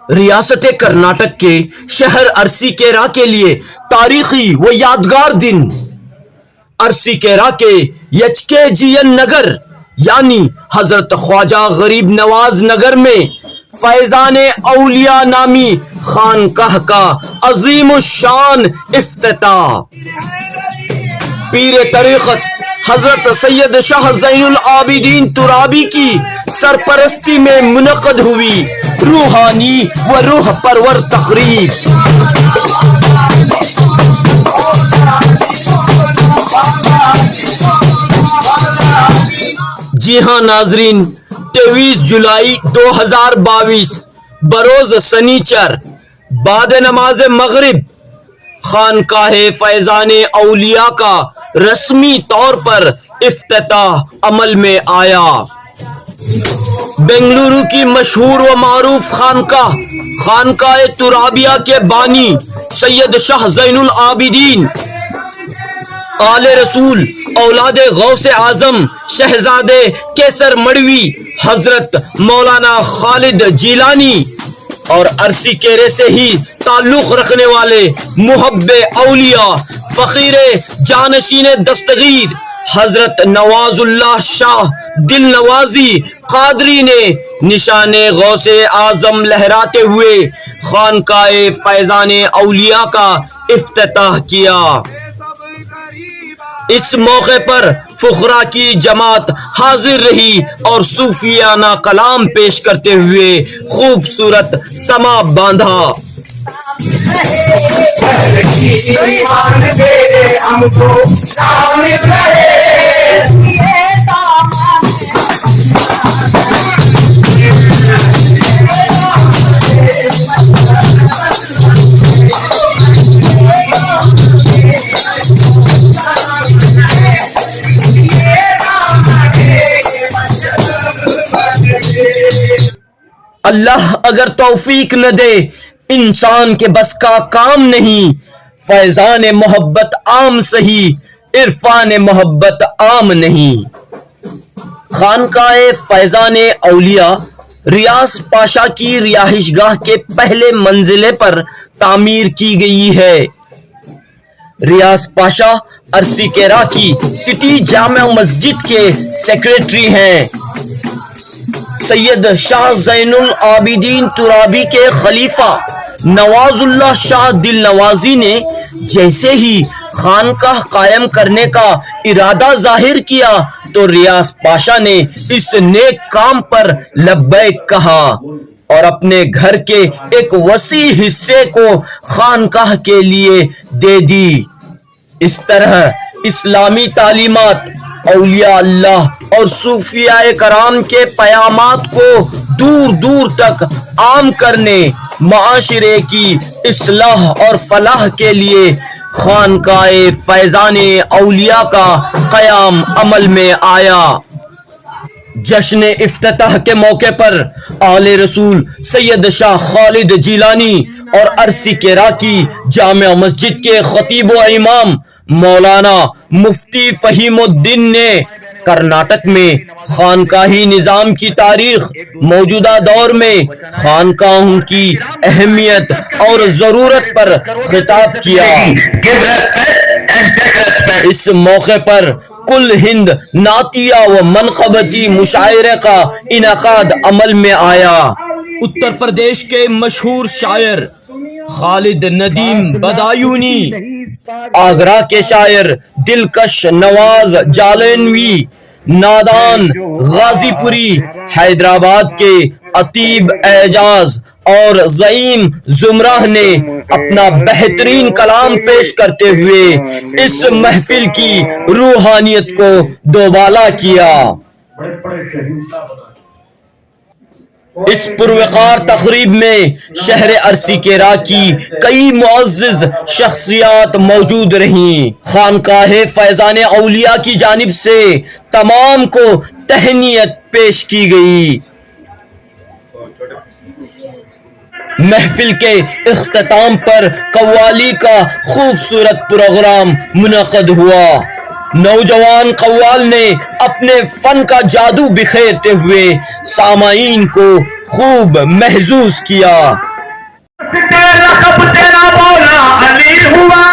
ریاست کرناٹک کے شہر ارسیکیرا کے لیے تاریخی و یادگار دن۔ ارسیکیرا کے ایچ کے جی این نگر یعنی حضرت خواجہ غریب نواز نگر میں فیضان اولیاء نامی خانقاہ کا عظیم الشان افتتاح پیر طریقت حضرت سید شاہ زین العابدین ترابی کی سرپرستی میں منعقد ہوئی روحانی و روح پرور تقریب۔ جی ہاں ناظرین، 23 جولائی 2022 بروز سنیچر بعد نماز مغرب خانقاہ فیضان اولیاء کا رسمی طور پر افتتاح عمل میں آیا۔ بنگلورو کی مشہور و معروف خانقاہ ترابیہ کے بانی سید شاہ زین العابدین آل رسول اولاد غوث اعظم شہزادے کیسر مڑوی حضرت مولانا خالد جیلانی اور ارسیکیرے سے ہی تعلق رکھنے والے محب اولیاء فقیر جانشین دستگیر حضرت نواز اللہ شاہ دل نوازی قادری نے نشان غوث اعظم لہراتے ہوئے خانقاہ فیضان اولیاء کا افتتاح کیا۔ اس موقع پر فقراء کی جماعت حاضر رہی اور صوفیانہ کلام پیش کرتے ہوئے خوبصورت سما باندھا۔ اللہ اگر توفیق نہ دے انسان کے بس کا کام نہیں، فیضان محبت عام سہی عرفان محبت عام نہیں۔ خانقاہ فیضان اولیاء ریاض پاشا کی رہائش گاہ کے پہلے منزلے پر تعمیر کی گئی ہے۔ ریاض پاشا ارسیکیرا کی سٹی جامع مسجد کے سیکریٹری ہیں۔ سید شاہ زین العابدین ترابی کے خلیفہ نواز اللہ شاہ دل نوازی نے جیسے ہی خانقاہ قائم کرنے کا ارادہ ظاہر کیا تو ریاض پاشا نے اس نیک کام پر لبیک کہا اور اپنے گھر کے ایک وسیع حصے کو خانقاہ کے لیے دے دی۔ اس طرح اسلامی تعلیمات، اولیاء اللہ اور صوفیاء کرام کے پیامات کو دور دور تک عام کرنے، معاشرے کی اصلاح اور فلاح کے لیے خانقاہ فیضان اولیاء کا قیام عمل میں آیا۔ جشن افتتاح کے موقع پر آل رسول سید شاہ خالد جیلانی اور ارسیکیرا کی جامع مسجد کے خطیب و امام مولانا مفتی فہیم الدین نے کرناٹک میں خانقاہی نظام کی تاریخ، موجودہ دور میں خانقاہوں کی اہمیت اور ضرورت پر خطاب کیا۔ اس موقع پر کل ہند نعتیہ و منقبتی مشاعرے کا انعقاد عمل میں آیا۔ اتر پردیش کے مشہور شاعر خالد ندیم بدایونی، آگرہ کے شاعر دلکش نواز جالنوی، نادان غازی پوری، حیدرآباد کے ادیب اعجاز اور زعیم زمرہ نے اپنا بہترین کلام پیش کرتے ہوئے اس محفل کی روحانیت کو دوبالا کیا۔ اس پروقار تقریب میں شہر ارسیکیرا کی کئی معزز شخصیات موجود رہیں۔ خانقاہ فیضان اولیاء کی جانب سے تمام کو تہنیت پیش کی گئی۔ محفل کے اختتام پر قوالی کا خوبصورت پروگرام منعقد ہوا۔ نوجوان قوال نے اپنے فن کا جادو بکھیرتے ہوئے سامعین کو خوب محظوظ کیا۔ कब तेरा मौला अली हुआ,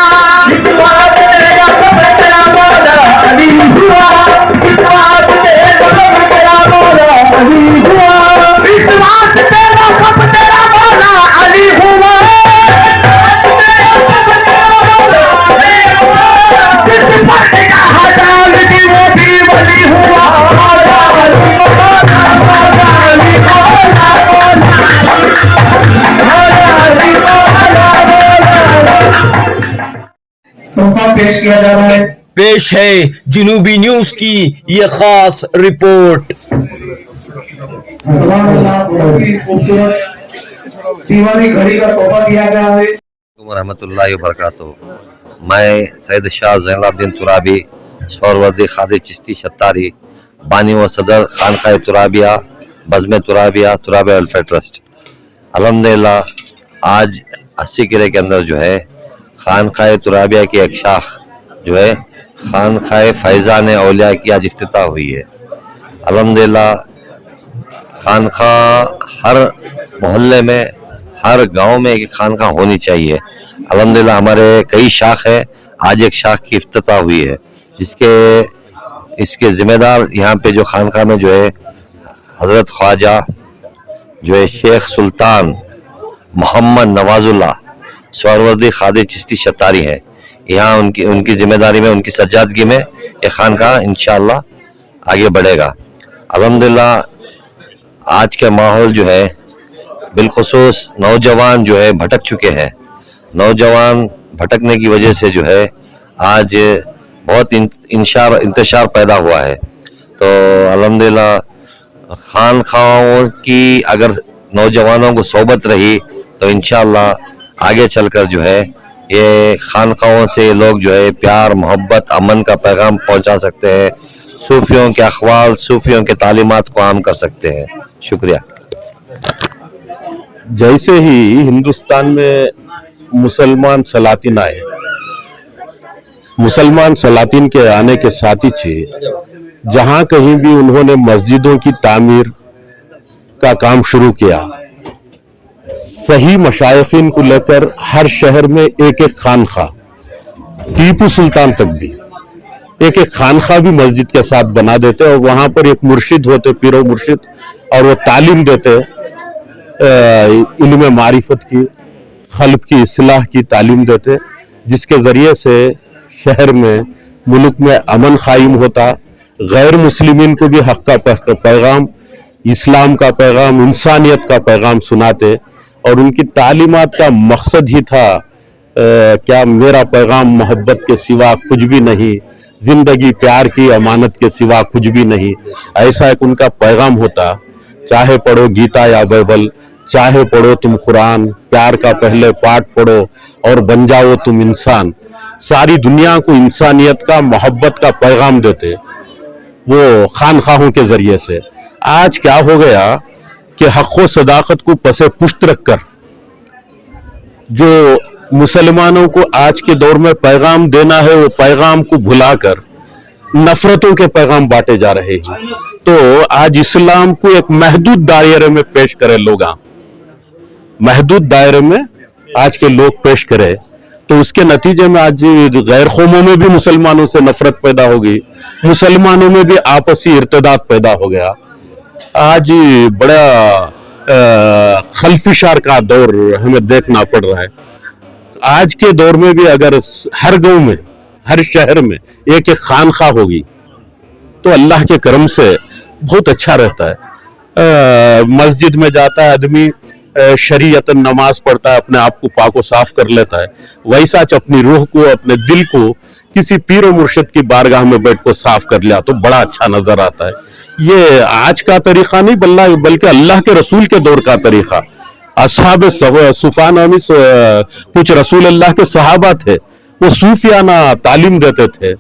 इस बात तेरा कब तेरा मौला अली हुआ, इस बात तेरा कब तेरा मौला अली हुआ, इस बात तेरा कब तेरा मौला अली हुआ, जिस बात का हटाल की वो भी वली हुआ, मौला अली मौला अली मौला तोहफा पेश किया जा रहा है। पेश है जनूबी न्यूज की ये खास रिपोर्ट। खूबसूरत दीवानी घड़ी का तोहफा दिया गया है। रहमतुल्लाहि व बरकातुहू। मैं सैयद शाह ज़ैनुलब्दीन तुराबी, सोहरवर्दी खादी चिश्ती शत्तारी, बानी व सदर खानकाह तुराबिया, बज़्म तुराबिया, तुराबिया वेलफेयर ट्रस्ट। अल्हम्दुलिल्लाह आज 80 किले के अंदर जो है खानकाह तुराबिया की एक शाख जो है खानकाह फैज़ान औलिया की आज इफ्तिताह हुई है। अल्हम्दुलिल्लाह खानका हर मोहल्ले में, हर गांव में एक खानका होनी चाहिए। अल्हम्दुलिल्लाह हमारे कई शाख है, आज एक शाख की इफ्तिताह हुई है, इसके ज़िम्मेदार यहाँ पे जो खानका में जो है हज़रत ख्वाजा जो है शेख सुल्तान मोहम्मद नवाजुल्लाह सोहरवर्दी खादी चिश्ती शत्तारी है। यहाँ उनकी जिम्मेदारी में, उनकी सज्जादगी में ये खानका इंशाअल्लाह आगे बढ़ेगा। अल्हम्दुलिल्लाह आज के माहौल जो है बिलखुसूस नौजवान जो है भटक चुके हैं। नौजवान भटकने की वजह से जो है आज बहुत इंतशार पैदा हुआ है। तो अल्हम्दुलिल्लाह खानखाओं की अगर नौजवानों को सोबत रही तो इंशाअल्लाह आगे चलकर जो है ये खानखाओं से लोग जो है प्यार, मोहब्बत, अमन का पैगाम पहुंचा सकते हैं। सूफियों के अखवाल, सूफियों के तालीमात को आम कर सकते हैं। शुक्रिया। जैसे ही हिंदुस्तान में मुसलमान सलातीन आए, मुसलमान सलातीन के आने के साथ ही जहां कहीं भी उन्होंने मस्जिदों की तामीर का काम शुरू किया, सही मशाइखीन को लेकर हर शहर में एक एक खानखा, टीपू सुल्तान तक भी एक एक खानखा भी मस्जिद के साथ बना देते और वहां पर एक मुर्शिद होते, पीरो मुर्शिद, और वो तालीम देते इल्म मारिफत की, खल्क की इस्लाह की तालीम देते, जिसके जरिए से शहर में, मुल्क में अमन कायम होता। गैर मुस्लिमीन को भी हक का पैगाम, इस्लाम का पैगाम, इंसानियत का पैगाम सुनाते और उनकी तालीमात का मकसद ही था क्या मेरा पैगाम मोहब्बत के सिवा कुछ भी नहीं, जिंदगी प्यार की अमानत के सिवा कुछ भी नहीं, ऐसा एक उनका पैगाम होता। चाहे पढ़ो गीता या बाइबल, चाहे पढ़ो तुम कुरान, प्यार का पहले पाठ पढ़ो और बन जाओ तुम इंसान। सारी दुनिया को इंसानियत का, मोहब्बत का पैगाम देते वो खानखाहों के जरिए से। आज क्या हो गया कि हक़ व सदाकत को पसे पुश्त रखकर जो मुसलमानों को आज के दौर में पैगाम देना है, वो पैगाम को भुलाकर नफरतों के पैगाम बांटे जा रहे हैं। तो आज इस्लाम को एक महदूद दायरे में पेश करे, लोग महदूद दायरे में आज के लोग पेश करे, तो उसके नतीजे में आज गैर कौमों में भी मुसलमानों से नफरत पैदा हो गई, मुसलमानों में भी आपसी इर्तिदाद पैदा हो गया। आज बड़ा खल्फिशार का दौर हमें देखना पड़ रहा है। आज के दौर में भी अगर हर गांव में, हर शहर में एक एक खानखा होगी तो अल्लाह के करम से बहुत अच्छा रहता है। मस्जिद में जाता है आदमी, शरीयतन नमाज पढ़ता है, अपने आप को पाको साफ कर लेता है, वैसा अपनी रूह को, अपने दिल को किसी पीर और मुर्शिद की बारगाह में बैठ को साफ कर लिया तो बड़ा अच्छा नजर आता है। ये आज का तरीका नहीं बल्कि अल्लाह के रसूल के दौर का तरीका। असहाब सुफान में कुछ रसूल अल्लाह के सहाबा थे, वो सूफियाना तालीम देते थे,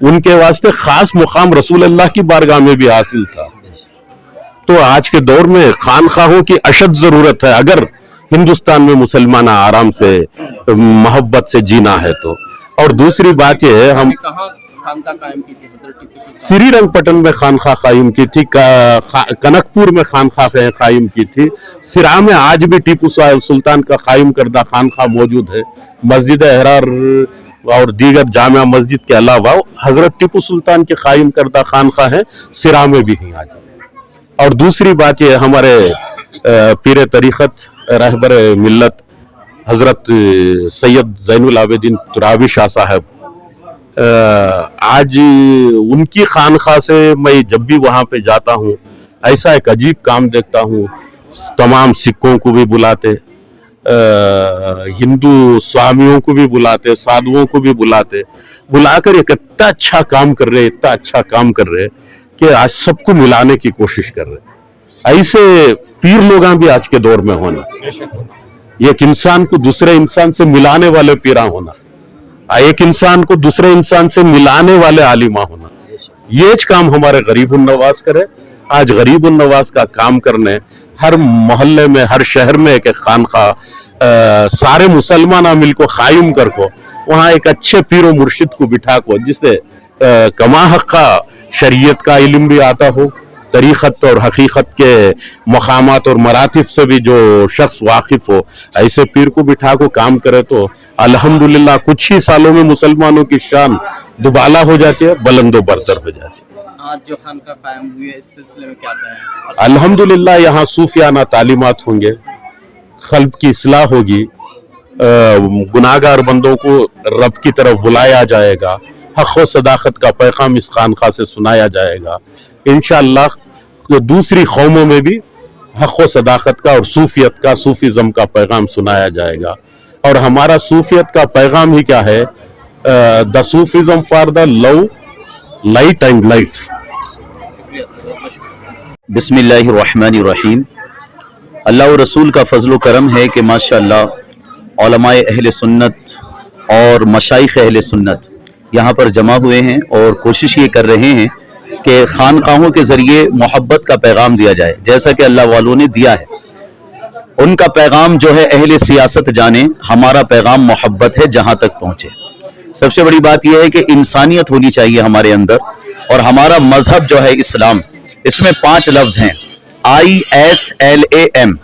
उनके वास्ते खास मुकाम रसूल अल्लाह की बारगाह में भी हासिल था। तो आज के दौर में खानखाहों की अशद जरूरत है अगर हिंदुस्तान में मुसलमान आराम से मोहब्बत से जीना है तो। और दूसरी बात यह है, हम खानका कायम की थी हजरत टीपू सुल्तान? श्रीरंगपट्टन में खानखा कायम की थी, कनकपुर में खानखा कायम की थी, सिरा में आज भी टीपू सुल्तान का कायम करदा खानखा मौजूद है। मस्जिद अहरार और दीगर जामिया मस्जिद के अलावा हजरत टीपू सुल्तान के कायम करदा खानखा है, सिरा में भी हैं आज। और दूसरी बात ये, हमारे पीर तरीक़त रहबर मिल्लत हजरत सैयद ज़ैनुल आबिदीन तुराबी शाह साहब, आज उनकी खानखा से मैं जब भी वहाँ पे जाता हूँ ऐसा एक अजीब काम देखता हूँ। तमाम सिखों को भी बुलाते, हिंदू स्वामियों को भी बुलाते, साधुओं को भी बुलाकर एक इतना अच्छा काम कर रहे कि आज सबको मिलाने की कोशिश कर रहे। ऐसे पीर लोग भी आज के दौर में होना, एक इंसान को दूसरे इंसान से मिलाने वाले पीरा होना, एक इंसान को दूसरे इंसान से मिलाने वाले आलिमा होना, ये काम हमारे गरीब नवाज करे। आज गरीब नवाज का काम करने हर मोहल्ले में, हर शहर में एक खानखा सारे मुसलमान मिल को कायम कर को, वहाँ एक अच्छे पीर और मुर्शिद को बिठा को, जिससे कमा हक का शरीयत का इल्म भी आता हो, तरीक़त और हकीकत के मकामात और मरातिब से भी जो शख्स वाकिफ हो, ऐसे पीर को बिठा को काम करे तो अल्हम्दुलिल्लाह कुछ ही सालों में मुसलमानों की शान दुबाला हो जाती है, बुलंदो बरतर हो जाती है। आज जो खानका कायम हुई है, इस सिलसिले में क्या कहें? अल्हम्दुलिल्लाह यहाँ सूफियाना तालीमात होंगे, क़ल्ब की इस्लाह होगी, गुनाहगार बंदों को रब की तरफ बुलाया जाएगा, हक़ व सदाकत का पैगाम इस खानखा से सुनाया जाएगा। इंशाअल्लाह तो दूसरी कौमों में भी हक़ व सदाकत का और सूफियत का, सूफिज़म का पैगाम सुनाया जाएगा। और हमारा सूफियत का पैगाम ही क्या है? The Sufism for the love, light and life. बिस्मिल्लाहिर्रहमानिर्रहीम। अल्लाह और रसूल का फजल करम है कि माशाअल्लाह उलमाए अहले सुन्नत और मशाइख अहले सुन्नत यहाँ पर जमा हुए हैं और कोशिश ये कर रहे हैं कि खानकाहों के ज़रिए मोहब्बत का पैगाम दिया जाए, जैसा कि अल्लाह वालों ने दिया है। उनका पैगाम जो है अहले सियासत जाने, हमारा पैगाम मोहब्बत है, जहाँ तक पहुँचे। सबसे बड़ी बात यह है कि इंसानियत होनी चाहिए हमारे अंदर, और हमारा मजहब जो है इस्लाम, इसमें 5 लफ्ज़ हैं ISLAM।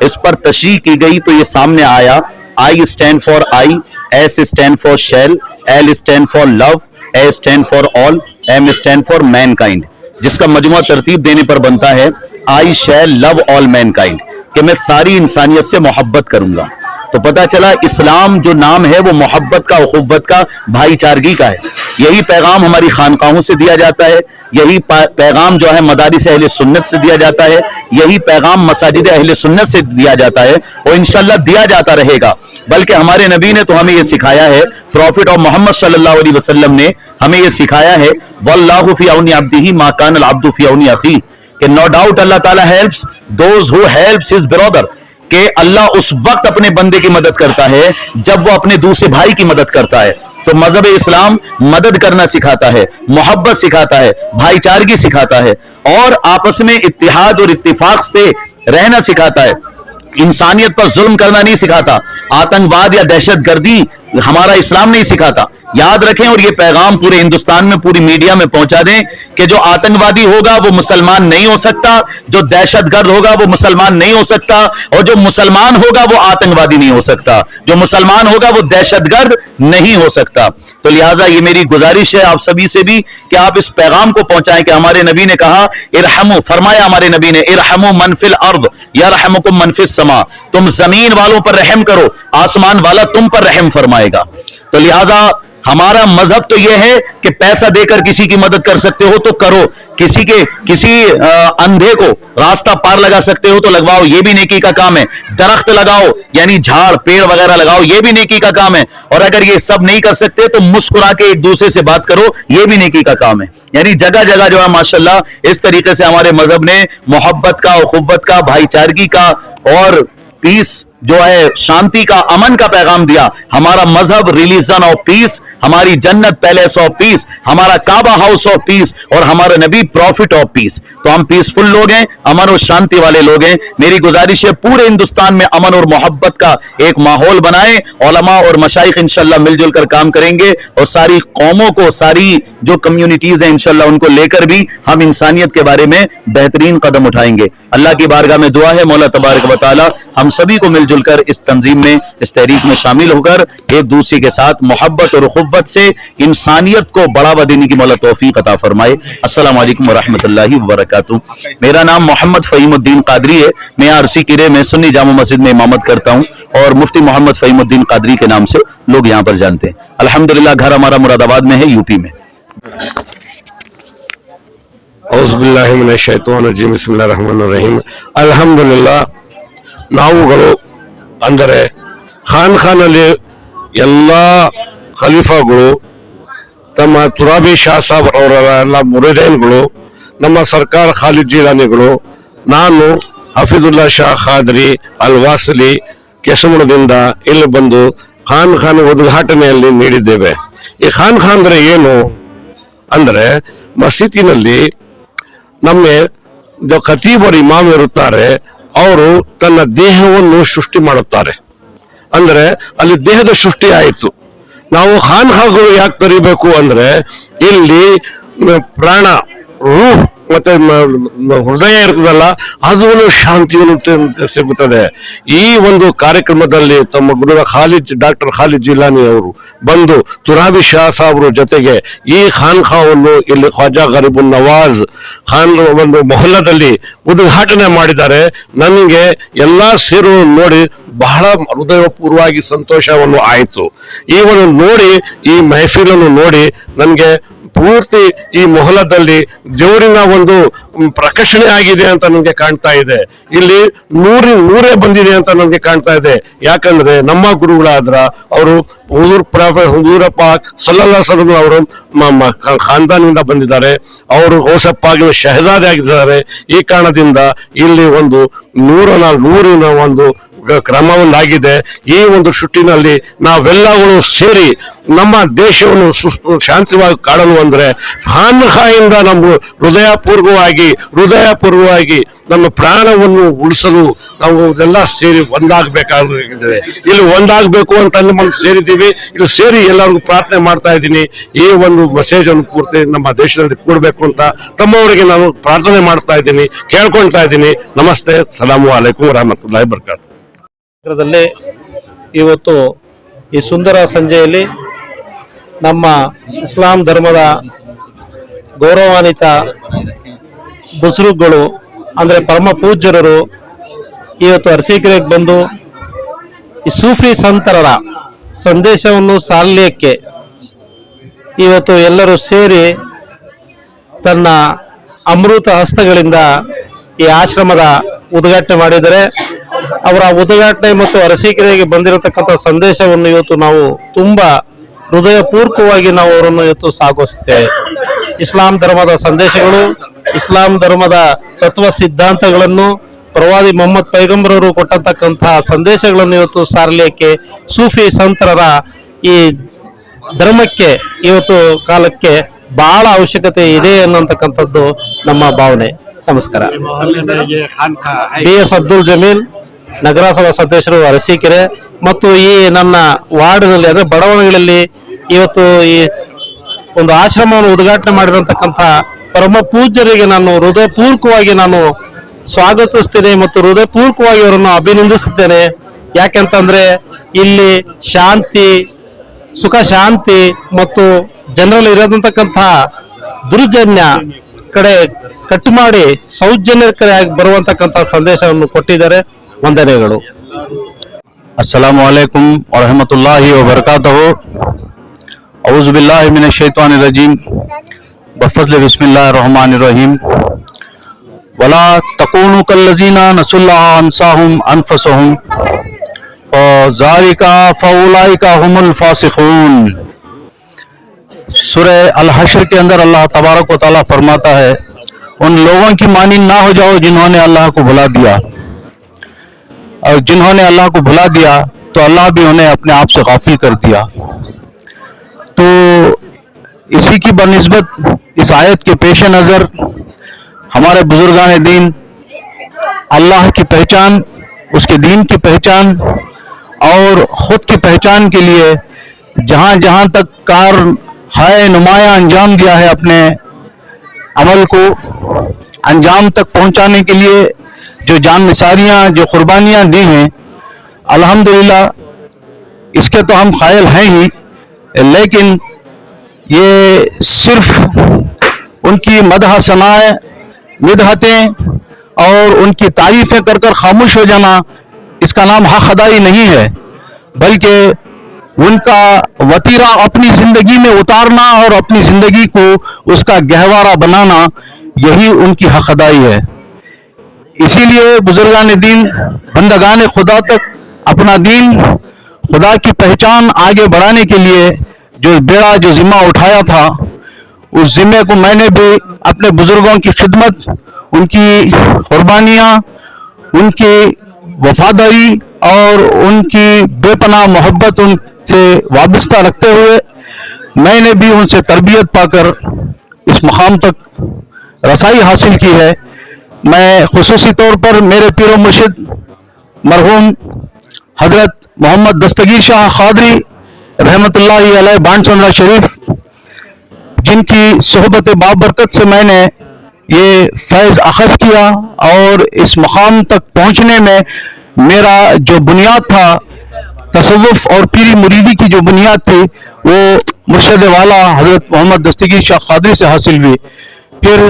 इस पर तशरीह की गई तो ये सामने आया, I stand for I, S stand for shall, L stand for love, A stand for all, M stand for mankind, जिसका मजमुआ तरतीब देने पर बनता है I shall love all mankind, कि मैं सारी इंसानियत से मोहब्बत करूंगा। तो पता चला इस्लाम जो नाम है वो मोहब्बत का, उखुव्वत का, भाईचारगी का है। यही पैगाम हमारी खानकाहों से दिया जाता है, यही पैगाम जो है मदारिस अहले सुन्नत से दिया जाता है, यही पैगाम मसाजिद अहले सुन्नत से दिया जाता है, और इंशाअल्लाह दिया जाता रहेगा। बल्कि हमारे नबी ने तो हमें ये सिखाया है, प्रॉफिट ऑफ मोहम्मद सल्लल्लाहु अलैहि वसल्लम ने हमें ये सिखाया है, वल्लाहु फी औनी अब्दिही मा कान अल अब्दु फी औनी अखी, कि नो डाउट अल्लाह ताला helps those who helps his brother, कि अल्लाह उस वक्त अपने बंदे की मदद करता है जब वो अपने दूसरे भाई की मदद करता है। तो मजहब इस्लाम मदद करना सिखाता है, मोहब्बत सिखाता है, भाईचारगी सिखाता है, और आपस में इत्तिहाद और इत्तिफाक से रहना सिखाता है। इंसानियत पर जुल्म करना नहीं सिखाता, आतंकवाद या दहशतगर्दी हमारा इस्लाम नहीं सिखाता। याद रखें और ये पैगाम पूरे हिंदुस्तान में, पूरी मीडिया में पहुंचा दें कि जो आतंकवादी होगा वो मुसलमान नहीं हो सकता, जो दहशतगर्द होगा वो मुसलमान नहीं हो सकता, और जो मुसलमान होगा वो आतंकवादी नहीं हो सकता, जो मुसलमान होगा वो दहशतगर्द नहीं हो सकता। तो लिहाजा ये मेरी गुजारिश है आप सभी से भी कि आप इस पैगाम को पहुंचाएं कि हमारे नबी ने कहा, इरहमु, फरमाया हमारे नबी ने, इरहमु मन फिल अर्द यरहमुकुम मन फिस समा, तुम जमीन वालों पर रहम करो, आसमान वाला तुम पर रहम फरमाएगा। तो लिहाजा हमारा मजहब तो यह है कि पैसा देकर किसी की मदद कर सकते हो तो करो, किसी अंधे को रास्ता पार लगा सकते हो तो लगवाओ, ये भी नेकी का काम है। दरख्त लगाओ, यानी झाड़ पेड़ वगैरह लगाओ, ये भी नेकी का काम है। और अगर ये सब नहीं कर सकते तो मुस्कुरा के एक दूसरे से बात करो, ये भी नेकी का काम है। यानी जगह जगह जो है माशाल्लाह इस तरीके से हमारे मजहब ने मोहब्बत का, उखुव्वत का, भाईचारगी का और पीस जो है शांति का, अमन का पैगाम दिया। हमारा मजहब रिलीजन ऑफ पीस, हमारी जन्नत पैलेस ऑफ पीस, हमारा काबा हाउस ऑफ पीस, और हमारे नबी प्रॉफिट ऑफ पीस। तो हम पीसफुल लोग हैं, अमन और शांति वाले लोग हैं। मेरी गुजारिश है पूरे हिंदुस्तान में अमन और मोहब्बत का एक माहौल बनाएं। उलमा और मशाइख इंशाल्लाह मिलजुल कर काम करेंगे, और सारी कौमों को, सारी जो कम्युनिटीज हैं इंशाल्लाह उनको लेकर भी हम इंसानियत के बारे में बेहतरीन कदम उठाएंगे। अल्लाह की बारगाह में दुआ है मौला तबारक व तआला हम सभी को मिलजुल कर इस तंजीम में, इस तहरीक में शामिल होकर एक दूसरे के साथ मोहब्बत और उखुव्वत से इंसानियत को बढ़ावा देने की मौला तौफीक अता फरमाए। अस्सलाम वालेकुम व रहमतुल्लाहि व बरकातुहू। मेरा नाम मोहम्मद फ़हीमुद्दीन कादरी है। मैं आरसी किरे में सुन्नी जामा मस्जिद में इमामत करता हूँ, और मुफ्ती मोहम्मद फ़हीमुद्दीन कादरी के नाम से लोग यहाँ पर जानते हैं। अल्हम्दुलिल्लाह घर हमारा मुरादाबाद में है, यूपी में। ಔಜುಬಿಲ್ಲಾಹಿ ಮಿನಶ್ ಶೈತಾನಿರ್ ರಜೀಮ್ ಬಿಸ್ಮಿಲ್ಲಾಹಿರ್ ರಹಮಾನಿರ್ ರಹೀಮ್ ಅಲ್ಹಮ್ದುಲಿಲ್ಲಾಹ್ ನಾವುಗಳು ಅಂದರೆ ಖಾನ್ಖಾನಲ್ಲಿ ಎಲ್ಲ ಖಲೀಫಾಗಳು ತಮ್ಮ ತುರಾಬಿ ಶಾ ಸಾಬ್ ಅವರ ಎಲ್ಲ ಮುರಿದೇನ್ಗಳು, ನಮ್ಮ ಸರ್ಕಾರ ಖಾಲಿದ್ ಜೀಲಾನಿಗಳು, ನಾನು ಹಫೀಜುಲ್ಲಾ ಶಾ ಖಾದ್ರಿ ಅಲ್ ವಾಸಲಿ ಕೆಸಮುಣದಿಂದ ಇಲ್ಲಿ ಬಂದು ಖಾನ್ ಉದ್ಘಾಟನೆಯಲ್ಲಿ ನೀಡಿದ್ದೇವೆ। ಈ ಖಾನ್ ಅಂದ್ರೆ ಏನು ಅಂದ್ರೆ ಮಸೀದಿನಲ್ಲಿ ನಮ್ಮ ಖತೀಬರು ಇಮಾಮ್ ಇರುತ್ತಾರೆ, ಅವರು ತನ್ನ ದೇಹವನ್ನು ಸೃಷ್ಟಿ ಮಾಡುತ್ತಾರೆ। ಅಂದ್ರೆ ಅಲ್ಲಿ ದೇಹದ ಸೃಷ್ಟಿ ಆಯಿತು। ನಾವು ಖಾನ್ಖಾಗಳು ಯಾಕೆ ತರಿಬೇಕು ಅಂದ್ರೆ ಇಲ್ಲಿ ಪ್ರಾಣ, ರೂಹ್ ಮತ್ತೆ ಹೃದಯ ಇರ್ತದಲ್ಲ, ಅದು ಶಾಂತಿಯನ್ನು ಸಿಗುತ್ತದೆ। ಈ ಒಂದು ಕಾರ್ಯಕ್ರಮದಲ್ಲಿ ತಮ್ಮ ಗುರು ಡಾಕ್ಟರ್ ಖಾಲಿದ್ ಜಿಲಾನಿ ಅವರು ಬಂದು ತುರಾಬಿ ಶಾ ಸಾಬ್ರ ಜೊತೆಗೆ ಈ ಖಾನ್ಖಾವನ್ನು ಇಲ್ಲಿ ಖ್ವಾಜಾ ಗರೀಬುನ್ ನವಾಜ್ ಖಾನ್ ಒಂದು ಮೊಹಲ್ಲದಲ್ಲಿ ಉದ್ಘಾಟನೆ ಮಾಡಿದ್ದಾರೆ। ನನಗೆ ಎಲ್ಲಾ ಸೇರು ನೋಡಿ ಬಹಳ ಹೃದಯಪೂರ್ವವಾಗಿ ಸಂತೋಷವನ್ನು ಆಯಿತು। ಈ ಒಂದು ನೋಡಿ, ಈ ಮೆಹಫಿಲನ್ನು ನೋಡಿ ನನಗೆ ಪೂರ್ತಿ ಈ ಮೊಹಲ್ಲದಲ್ಲಿ ದೇವರಿನ ಒಂದು ಪ್ರಕರ್ಷಣೆ ಆಗಿದೆ ಅಂತ ನನಗೆ ಕಾಣ್ತಾ ಇದೆ। ಇಲ್ಲಿ ನೂರೇ ಬಂದಿದೆ ಅಂತ ನನಗೆ ಕಾಣ್ತಾ ಇದೆ। ಯಾಕಂದ್ರೆ ನಮ್ಮ ಗುರುಗಳಾದ್ರ ಅವರು ಹುಜೂರ್ ಪಾಕ್ ಸಲ್ಲಲ್ಲಾಹು ಅಲೈಹಿ ವಸಲ್ಲಂ ಅವರು ಖಾನ್ದಾನಿಂದ ಬಂದಿದ್ದಾರೆ, ಅವರು ಗೌಸಪ್ಪಾಗಿ ಶಹಜಾದೆ ಆಗಿದ್ದಾರೆ। ಈ ಕಾರಣದಿಂದ ಇಲ್ಲಿ ಒಂದು ನೂರಿನ ಒಂದು ಕ್ರಮವನ್ನಾಗಿದೆ। ಈ ಒಂದು ಶುಟ್ಟಿನಲ್ಲಿ ನಾವೆಲ್ಲಗಳು ಸೇರಿ ನಮ್ಮ ದೇಶವನ್ನು ಶಾಂತಿವಾಗಿ ಕಾಣಲು ಅಂದ್ರೆ ಖಾನ್ಖಾಯಿಂದ ನಮ್ಮ ಹೃದಯಪೂರ್ವವಾಗಿ ನಮ್ಮ ಪ್ರಾಣವನ್ನು ಉಳಿಸಲು ನಾವು ಎಲ್ಲ ಸೇರಿ ಒಂದಾಗಬೇಕಾಗಿದೆ। ಇಲ್ಲಿ ಒಂದಾಗಬೇಕು ಅಂತ ನಮ್ಮನ್ನು ಸೇರಿದ್ದೀವಿ। ಇಲ್ಲಿ ಸೇರಿ ಎಲ್ಲರಿಗೂ ಪ್ರಾರ್ಥನೆ ಮಾಡ್ತಾ ಇದ್ದೀನಿ, ಈ ಒಂದು ಮೆಸೇಜ್ ಅನ್ನು ಪೂರ್ತಿ ನಮ್ಮ ದೇಶದಲ್ಲಿ ಕೂಡಬೇಕು ಅಂತ ತಮ್ಮವರಿಗೆ ನಾನು ಪ್ರಾರ್ಥನೆ ಮಾಡ್ತಾ ಇದ್ದೀನಿ, ಕೇಳ್ಕೊಳ್ತಾ ಇದ್ದೀನಿ। ನಮಸ್ತೆ, ಸಲಾಮು ಅಲೈಕುಂ ವರಹಮತುಲ್ಲಾಹಿ ವಬರಕಾತುಹು। ಇವತ್ತು ಈ ಸುಂದರ ಸಂಜೆಯಲ್ಲಿ ನಮ್ಮ ಇಸ್ಲಾಂ ಧರ್ಮದ ಗೌರವಾನ್ವಿತ ಬುಜುರ್ಗ್ಗಳು ಅಂದ್ರೆ ಪರಮ ಪೂಜ್ಯರು ಇವತ್ತು ಅರಸೀಕೆರೆಗೆ ಬಂದು ಈ ಸೂಫಿ ಸಂತರ ಸಂದೇಶವನ್ನು ಸಾರಲಿಕ್ಕೆ ಇವತ್ತು ಎಲ್ಲರೂ ಸೇರಿ ತನ್ನ ಅಮೃತ ಹಸ್ತಗಳಿಂದ ಈ ಆಶ್ರಮದ ಉದ್ಘಾಟನೆ ಮಾಡಿದರೆ, ಅವರ ಉದ್ಘಾಟನೆ ಮತ್ತು ಅರಸೀಕೆರೆಗೆ ಬಂದಿರತಕ್ಕಂಥ ಸಂದೇಶವನ್ನು ಇವತ್ತು ನಾವು ತುಂಬಾ ಹೃದಯಪೂರ್ವಕವಾಗಿ ನಾವು ಅವರನ್ನು ಇವತ್ತು ಸಾಗಿಸ್ತೇವೆ। ಇಸ್ಲಾಂ ಧರ್ಮದ ಸಂದೇಶಗಳು, ಇಸ್ಲಾಂ ಧರ್ಮದ ತತ್ವ ಸಿದ್ಧಾಂತಗಳನ್ನು, ಪ್ರವಾದಿ ಮೊಹಮ್ಮದ್ ಪೈಗಂಬರರು ಕೊಟ್ಟಂತಕ್ಕಂತಹ ಸಂದೇಶಗಳನ್ನು ಇವತ್ತು ಸಾರಲಿಕ್ಕೆ ಸೂಫಿ ಸಂತರ ಈ ಧರ್ಮಕ್ಕೆ ಇವತ್ತು ಕಾಲಕ್ಕೆ ಬಹಳ ಅವಶ್ಯಕತೆ ಇದೆ ಅನ್ನತಕ್ಕಂಥದ್ದು ನಮ್ಮ ಭಾವನೆ। ನಮಸ್ಕಾರ। BS ಅಬ್ದುಲ್ ಜಮೀಲ್, ನಗರಸಭಾ ಸದಸ್ಯರು ಅರಸೀಕೆರೆ, ಮತ್ತು ಈ ನನ್ನ ವಾರ್ಡ್ನಲ್ಲಿ ಅಂದ್ರೆ ಬಡಾವಣೆಗಳಲ್ಲಿ ಇವತ್ತು ಈ ಒಂದು ಆಶ್ರಮವನ್ನು ಉದ್ಘಾಟನೆ ಮಾಡಿರತಕ್ಕಂಥ ಪರಮ ಪೂಜ್ಯರಿಗೆ ನಾನು ಹೃದಯಪೂರ್ವಕವಾಗಿ ನಾನು ಸ್ವಾಗತಿಸ್ತೇನೆ ಮತ್ತು ಹೃದಯಪೂರ್ವಕವಾಗಿ ಅವರನ್ನು ಅಭಿನಂದಿಸುತ್ತೇನೆ। ಯಾಕೆಂತಂದ್ರೆ ಇಲ್ಲಿ ಸುಖ ಶಾಂತಿ ಮತ್ತು ಜನರಲ್ಲಿ ಇರತಕ್ಕಂಥ ದುರ್ಜನ್ಯ ಕಡೆ ಕಟ್ಟು ಮಾಡಿ ಸೌಜನ್ಯಕರಾಗಿ ಬರುವಂತಕ್ಕಂಥ ಸಂದೇಶವನ್ನು ಕೊಟ್ಟಿದ್ದಾರೆ। ವಂದನೆಗಳು। अस्सलामु अलैकुम व रहमतुल्लाहि व बरकातहू। औज़ु बिल्लाहि मिनश शैतानिर रजीम बफज़्ल बिस्मिल्लाहिर रहमानिर रहीम। वला तकूनु कल्लज़ीना नसुल्लाह अंसाहुम अनफुसहुम फ़ज़ालिका फ़उलाइका हुमुल फ़ासिक़ून। सूरह अल हश्र के अंदर अल्लाह तबारक व तआला फरमाता है, उन लोगों की मानी ना हो जाओ जिन्होंने अल्लाह को भुला दिया। اور जिन्होंने अल्लाह को भुला दिया तो अल्लाह भी उन्हें अपने आप से गाफिल कर दिया। तो इसी की बनिस्बत इस आयत के पेश नज़र हमारे बुजुर्गान दीन अल्लाह की पहचान, उसके दीन की पहचान और ख़ुद की पहचान के लिए जहाँ जहाँ तक कार है नुमाया अंजाम दिया है, अपने अमल को अंजाम तक पहुँचाने के लिए जो जान निसारियाँ, जो कुर्बानियाँ दी हैं, अल्हम्दुलिल्लाह इसके तो हम कायल हैं ही, लेकिन ये सिर्फ उनकी मदह सनाए मिदहतें और उनकी तारीफ़ें कर कर खामोश हो जाना, इसका नाम हक अदाई नहीं है, बल्कि उनका वतीरा अपनी ज़िंदगी में उतारना और अपनी ज़िंदगी को उसका गहवारा बनाना, यही उनकी हक अदाई है। इसीलिए बुजुर्गान दीन बंदगान खुदा तक अपना दीन, खुदा की पहचान आगे बढ़ाने के लिए जो बेड़ा, जो जिम्मा उठाया था, उस जिम्मे को मैंने भी अपने बुजुर्गों की खिदमत, उनकी कुर्बानियाँ, उनकी वफादारी और उनकी बेपनाह मोहब्बत उनसे वाबस्ता रखते हुए मैंने भी उनसे तरबियत पाकर इस मकाम तक रसाई हासिल की है। मैं खुसूसी तौर पर मेरे पीर मुर्शिद मरहूम हजरत मोहम्मद दस्तगीर शाह कादरी रहमतुल्लाहि अलैह बांसुरा शरीफ, जिनकी सोहबत बाबरकत से मैंने ये फैज़ अखज़ किया और इस मकाम तक पहुँचने में मेरा जो बुनियाद था, तसव्वुफ़ और पीरी मुरीदी की जो बुनियाद थी, वो मुर्शिद वाला हजरत मोहम्मद दस्तगीर शाह कादरी से हासिल हुई। फिर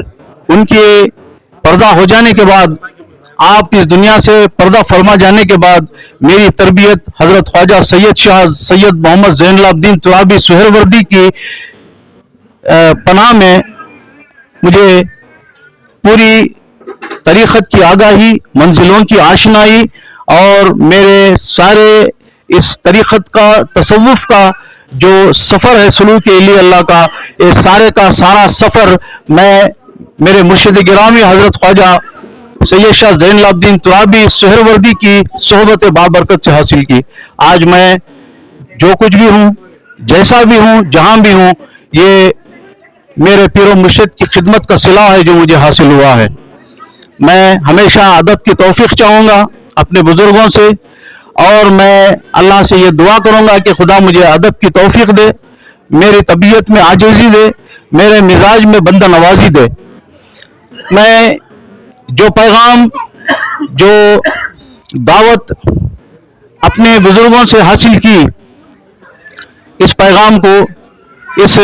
उनके पर्दा हो जाने के बाद, आप इस दुनिया से पर्दा फरमा जाने के बाद मेरी तरबियत हजरत ख्वाजा सैयद शाह सैयद मोहम्मद ज़ैनुल-आबिदीन तुराबी सुहरवर्दी की पनाह में मुझे पूरी तरीक़त की आगाही, मंजिलों की आशनाई और मेरे सारे इस तरीक़त का, तसव्वुफ़ का जो सफ़र है सलूक इली अल्लाह का, ये सारे का सारा सफ़र मैं मेरे मुर्शिद गिरामी हजरत ख्वाजा सैयद शाह ज़ैनुल-आबिदीन तुराबी सुहरवर्दी की सोहबत बाबरकत से हासिल की। आज मैं जो कुछ भी हूँ, जैसा भी हूँ, जहाँ भी हूँ, ये मेरे पीर मुर्शिद की खिदमत का सिला है जो मुझे हासिल हुआ है। मैं हमेशा अदब की तौफीक चाहूँगा अपने बुजुर्गों से, और मैं अल्लाह से ये दुआ करूँगा कि खुदा मुझे अदब की तौफीक दे, मेरी तबीयत में आजिज़ी दे, मेरे मिजाज में बंदा नवाजी दे। मैं जो पैगाम, जो दावत अपने बुजुर्गों से हासिल की, इस पैगाम को, इस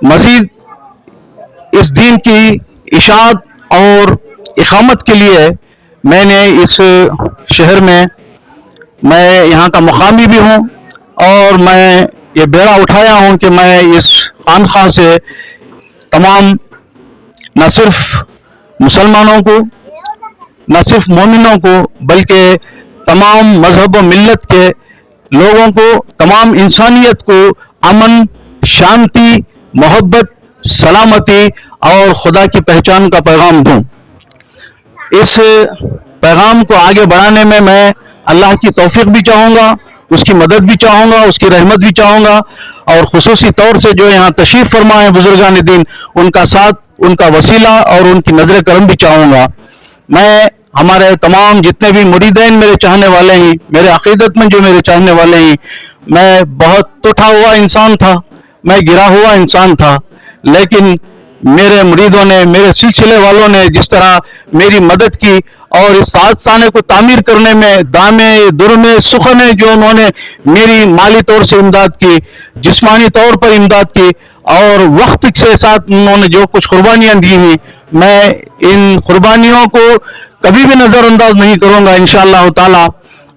मजीद इस दीन की इशाअत और इकामत के लिए मैंने इस शहर में, मैं यहाँ का मुकामी भी हूँ और मैं ये बेड़ा उठाया हूँ कि मैं इस खानखा से तमाम न सिर्फ मुसलमानों को, न सिर्फ मोमिनों को, बल्कि तमाम मजहब व मिल्लत के लोगों को, तमाम इंसानियत को अमन, शांति, मोहब्बत, सलामती और खुदा की पहचान का पैगाम दूं। इस पैगाम को आगे बढ़ाने में मैं अल्लाह की तौफीक भी चाहूँगा, उसकी मदद भी चाहूँगा, उसकी रहमत भी चाहूँगा, और खुसूसी तौर से जो यहाँ तशरीफ़ फरमा है बुजुर्गान दीन, उनका साथ, उनका वसीला और उनकी नजर करम भी चाहूँगा। मैं हमारे तमाम जितने भी मुरीदैन मेरे चाहने वाले हैं, मेरे अकीदतमंद जो मेरे चाहने वाले हैं, मैं बहुत टूटा हुआ इंसान था, मैं गिरा हुआ इंसान था, लेकिन मेरे मुरीदों ने, मेरे सिलसिले वालों ने जिस तरह मेरी मदद की और इस सादसाने को तामीर करने में दामे दुरमे सुखने जो उन्होंने मेरी माली तौर से इमदाद की, जिस्मानी तौर पर इमदाद की और वक्त के साथ उन्होंने जो कुछ कुर्बानियाँ दी हुई, मैं इन कुर्बानियों को कभी भी नज़रअंदाज नहीं करूँगा इंशाअल्लाह ताला,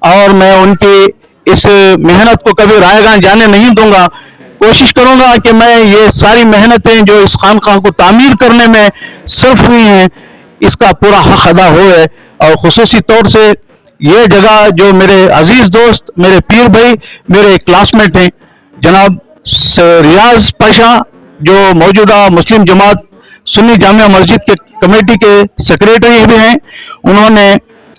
और मैं उनकी इस मेहनत को कभी रायगां जाने नहीं दूंगा। कोशिश करूंगा कि मैं ये सारी मेहनतें जो इस खानकाह को तामीर करने में सर्फ हुई हैं, इसका पूरा हक अदा होए। और खुसूसी तौर से ये जगह जो मेरे अजीज दोस्त, मेरे पीर भाई, मेरे क्लासमेट हैं, जनाब रियाज पाशा जो मौजूदा मुस्लिम जमात सुन्नी जामिया मस्जिद के कमेटी के सेक्रेटरी भी हैं, उन्होंने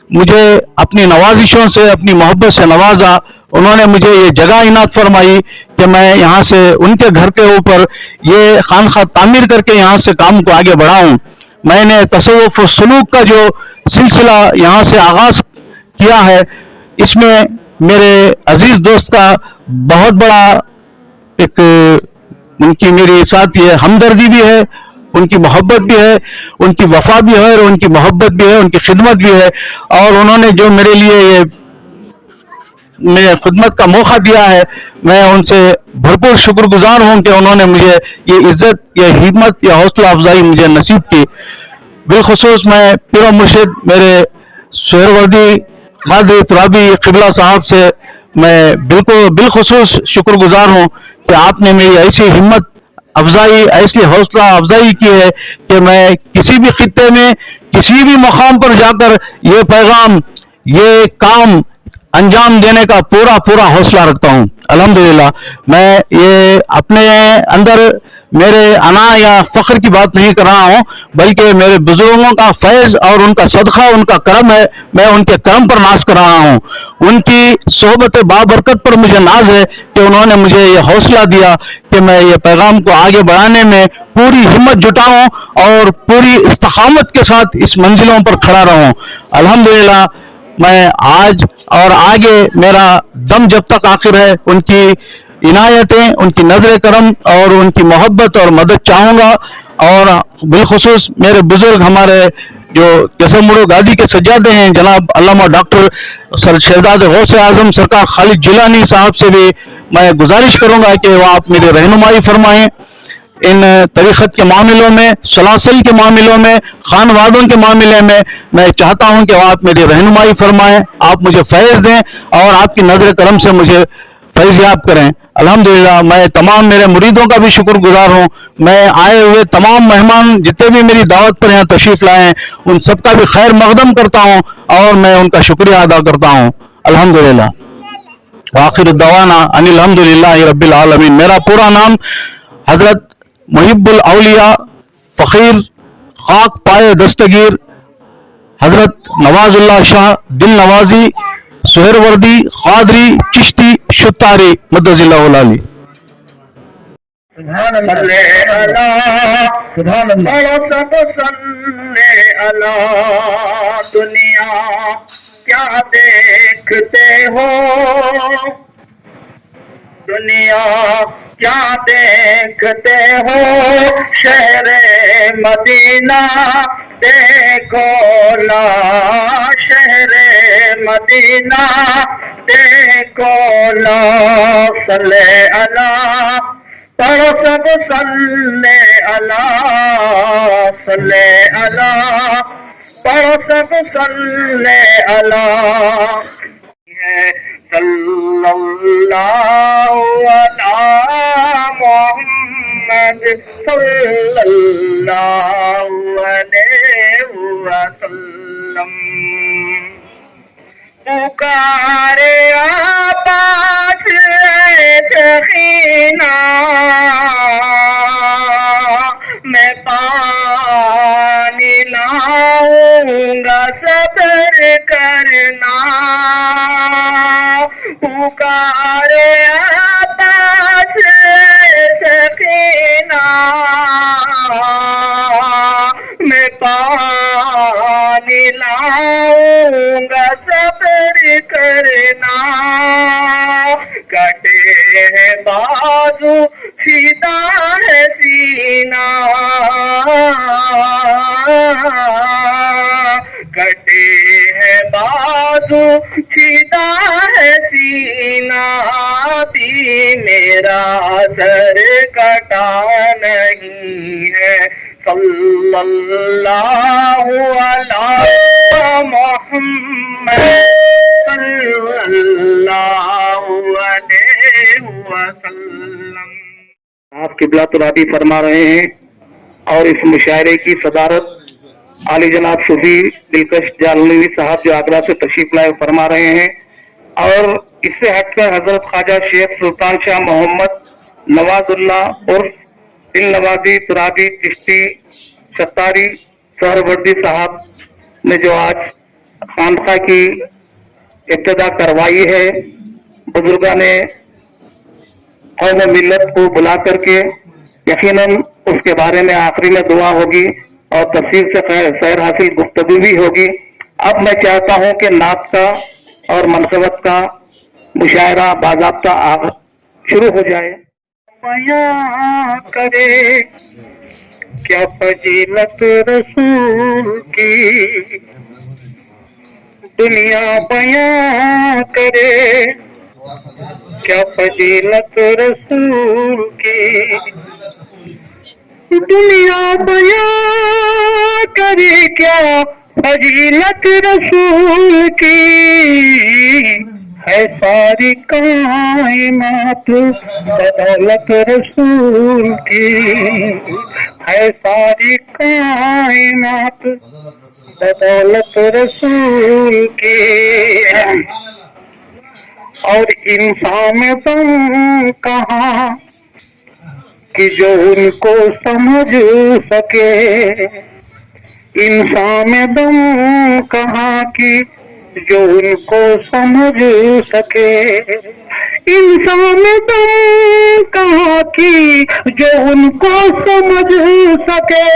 मुझे अपनी नवाजिशों से, अपनी मोहब्बत से नवाजा। उन्होंने मुझे ये जगह इनात फरमाई कि मैं यहाँ से उनके घर के ऊपर ये खानखा तामीर करके यहाँ से काम को आगे बढ़ाऊँ। मैंने तसव्वुफ और सुलूक का जो सिलसिला यहाँ से आगाज किया है, इसमें मेरे अजीज दोस्त का बहुत बड़ा एक उनकी मेरे साथ ये हमदर्दी भी है, उनकी मोहब्बत भी है, उनकी वफा भी है और उनकी मोहब्बत भी है, उनकी खिदमत भी है। और उन्होंने जो मेरे लिए ये मेरे खिदमत का मौका दिया है, मैं उनसे भरपूर शुक्रगुजार हूँ कि उन्होंने मुझे ये इज्जत, ये हिम्मत, ये हौसला अफजाई मुझे नसीब की। बिलखुसूस मैं पीर मुर्शिद मेरे सुहरवर्दी खादी तुराबी क़िबला साहब से मैं बिलखुसूस शुक्रगुजार हूँ कि आपने मेरी ऐसी हिम्मत अफजाई, ऐसी हौसला अफजाई की है कि मैं किसी भी खित्ते में, किसी भी मकाम पर जाकर ये पैगाम, ये काम अंजाम देने का पूरा पूरा हौसला रखता हूँ। अल्हम्दुलिल्लाह। मैं ये अपने अंदर मेरे अना या फख्र की बात नहीं कर रहा हूँ, बल्कि मेरे बुजुर्गों का फैज़ और उनका सदका, उनका करम है। मैं उनके करम पर नाज कर रहा हूँ। उनकी सोहबत बाबरकत पर मुझे नाज है कि उन्होंने मुझे ये हौसला दिया कि मैं ये पैगाम को आगे बढ़ाने में पूरी हिम्मत जुटाऊँ और पूरी इस्तकामत के साथ इस मंजिलों पर खड़ा रहूँ। अल्हम्दुलिल्लाह। मैं आज और आगे मेरा दम जब तक आखिर है, उनकी इनायतें, उनकी नजर करम और उनकी मोहब्बत और मदद चाहूँगा। और बिलखुसूस मेरे बुजुर्ग, हमारे जो कसमुड़ो गादी के सज्जादे हैं, जनाब अल्लामा डॉक्टर सर शहजाद गौसे आजम सरकार खालिद जिलानी साहब से भी मैं गुजारिश करूँगा कि वो आप मेरी रहनुमाई फरमाएँ इन तरीक़त के मामलों में, सलासल के मामलों में, खानवादों के मामले में। मैं चाहता हूं कि आप मेरी रहनुमाई फरमाएं, आप मुझे फैज़ दें और आपकी नज़र करम से मुझे फैज़याब करें। अल्हम्दुलिल्लाह। मैं तमाम मेरे मुरीदों का भी शुक्रगुजार हूं। मैं आए हुए तमाम मेहमान जितने भी मेरी दावत पर यहाँ तशरीफ़ लाए हैं, उन सबका भी खैर मकदम करता हूँ और मैं उनका शुक्रिया अदा करता हूँ। अल्हम्दुलिल्लाह। आखिर दवाना अनिल हम्दुलिल्लाहि रब्बिल आलमीन। मेरा पूरा नाम हजरत मुहिब्बुल औलिया फ़कीर खाक पाए दस्तगीर हजरत नवाजुल्लाह शाह दिल नवाजी सुहरवर्दी क़ादरी चिश्ती शुत्तारी मद्दजिल्लाहुल आली। दुनिया क्या देखते हो, दुनिया क्या देखते हो, शहरे मदीना देखो ना, शहरे मदीना देखो ना। सल्ले अला, पढ़ो सब सल्ले अला, सल्ले अला, पढ़ो सब सल्ले अला। सल्लल्लाहु अला मुहम्मद सल्लल्लाहु अलैहि वसल्लम। पुकारे आपास सखीना, मैं पानी लाऊंगा सब्र करना। पुकारे आपास सखीना, मैं पानी लाऊंगा सब्र करना। कटे है बाजू सीधा है सीना, कटे है बाजू सीधा है सीना। भी मेरा सर कटा नहीं है। सल्लल्लाहु अला मुहम्मद सल्लल्लाहु अलैहि वसल्लम। आप क़िबला तुराबी फरमा रहे हैं और इस मुशायरे की सदारत आली जनाब सूफी दिलकश जालनवी साहब जो आगरा से तशरीफ लाए फरमा रहे हैं। और इससे हटकर हजरत ख्वाजा शेख सुल्तान शाह मोहम्मद नवाजुल्लाह उर्फ दिल नवाजी तुराबी चिश्ती शतारी सहरवर्दी साहब ने जो आज खानसा की इब्तिदा करवाई है। बुजुर्गान ने कौम मिल्लत को बुला करके यकीनन उसके बारे में आखिरी में दुआ होगी और तफसील से सैर हासिल गुफ्तगू भी होगी। अब मैं चाहता हूं कि नात का और मनसबत का मुशायरा बाज़ाब्ता शुरू हो जाए। बयां करे क्या फजीलत रसूल की, दुनिया बयां करे क्या फजीलत रसूल की, दुनिया बयां करे क्या फजीलत रसूल की, है सारी कायनात बदौलत रसूल की, है सारी कायनात बदौलत रसूल की। और इंसान में तुम कहाँ कि जो उनको समझ सके, इंसान में दम कहाँ की जो उनको समझ सके, इंसान में दम कहाँ की जो उनको समझ सके,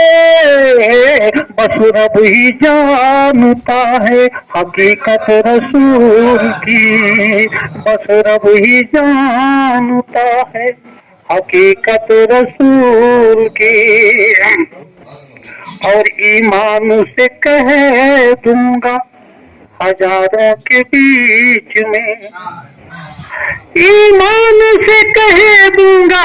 बस रब ही जानता है हकीकत रसूल की, बस रब ही जानता है हकीकत रसूल की। और ईमान से कह दूंगा हजारों के बीच में, ईमान से कह दूंगा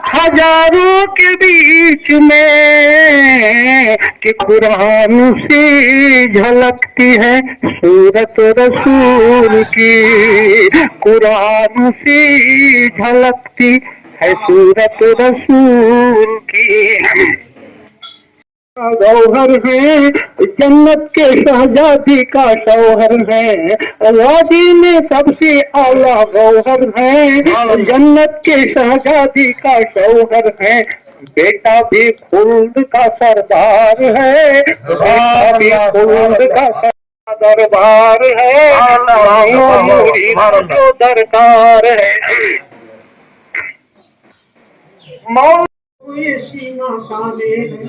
हजारों के बीच में कि कुरान से झलकती है सूरत रसूल की, कुरान से झलकती है सूरत रसूल की। गौहर है जन्नत के शहजादी का शौहर है, वादी में सबसे आला गौहर है, जन्नत के शहजादी का शौहर है, बेटा भी खुल्द का सरदार है, बेटा भी खुल्द का दरबार है, जो दरकार है। ये सीना ताने हैं,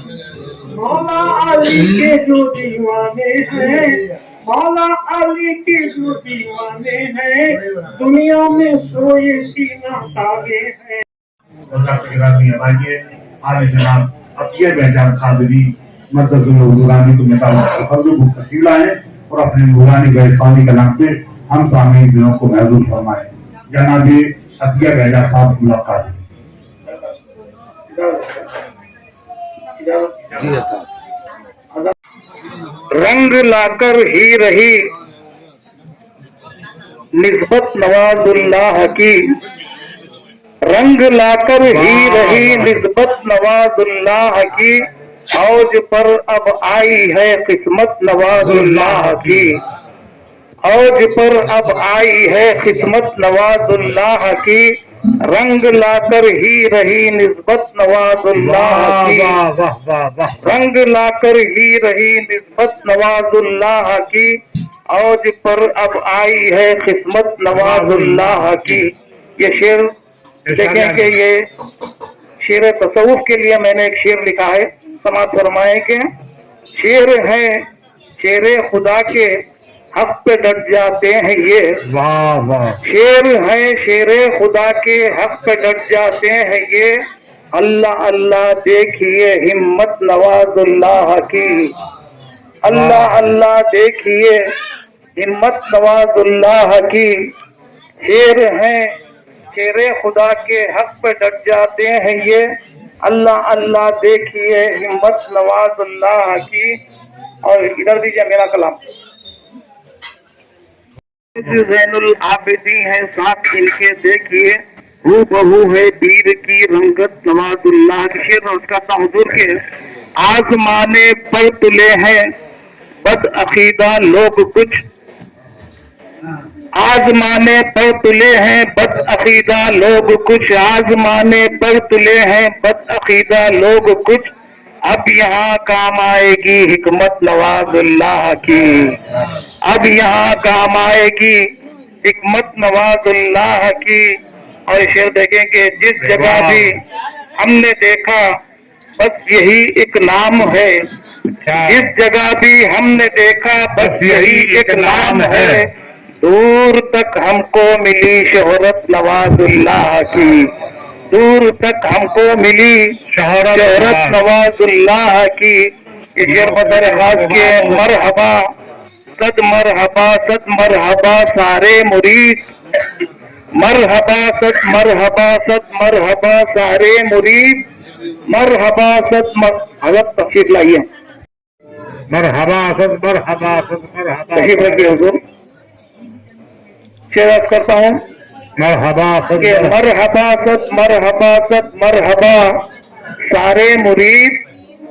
मौला अली के जो दीवाने हैं, मौला अली के जो दीवाने हैं, दुनिया में सोए सीना ताने हैं। आज जनाब अतिया बेजार कादरी मदद नूरानी को तशीला है और अपने नूरानी गैरफानी कलाम पे हम सामने दिनों को महसूस फरमाए। जनाब अतिया बेजार साहब मुलाकात। रंग लाकर ही रही निस्बत नवाजुल्लाह की, रंग लाकर ही रही निस्बत नवाजुल्लाह की, औज पर अब आई है किस्मत नवाजुल्लाह की, औज पर अब आई है किस्मत नवाजुल्लाह की, रंग लाकर ही रही निस्बत नवाजुल्लाह की, रंग लाकर ही रही निस्बत नवाजुल्लाह की, औज पर अब आई है किस्मत नवाजुल्लाह की। ये शेर देखें कि ये शेर तसव्वुफ के लिए मैंने एक शेर लिखा है, समाज फरमाए के शेर है शेर खुदा के हक पे डट जाते हैं ये, वाह वाह, शेर है शेर खुदा के हक पे डट जाते हैं ये, अल्लाह अल्लाह देखिए हिम्मत नवाजुल्लाह की, अल्लाह अल्लाह देखिए हिम्मत नवाजुल्लाह की, शेर है शेर खुदा के हक पे डट जाते हैं ये, अल्लाह अल्लाह देखिए हिम्मत नवाजुल्लाह की। और इधर दीजिए मेरा कलाम, ज़ैनुल आबिदी है साथ इनके देखिए, हू बहू है पीर की रंगत नवाजुल्लाह की। शेर उसका हुजूर के आजमाने पर तुले हैं बद अकीदा लोग कुछ, आजमाने पर तुले हैं बद अकीदा लोग कुछ, आजमाने पर तुले हैं बद अकीदा लोग कुछ, अब यहाँ काम आएगी हिकमत नवाजुल्लाह की। अब यहाँ काम आएगी हिकमत नवाजुल्लाह की। और शेर देखें कि जिस जगह भी हमने देखा बस यही एक नाम है, जिस जगह भी हमने देखा बस यही एक नाम है, दूर तक हमको मिली शोहरत नवाजुल्लाह की, दूर तक हमको मिली शोहरत नवाजुल्लाह की। ये शेर बदर खास के मरहबा सद मरहबा सारे मुरीद, मरहबा सद मरहबा सारे मुरीद, मरहबा सद हजरत तशरीफ लाइए, मरहबा सद मरहबा सद मरहबा तशरीफ रखिए हुजूर। शेर अर्ज करता हूँ मरहबा सद कि मरहबा सद मरहबा सारे मुरीद,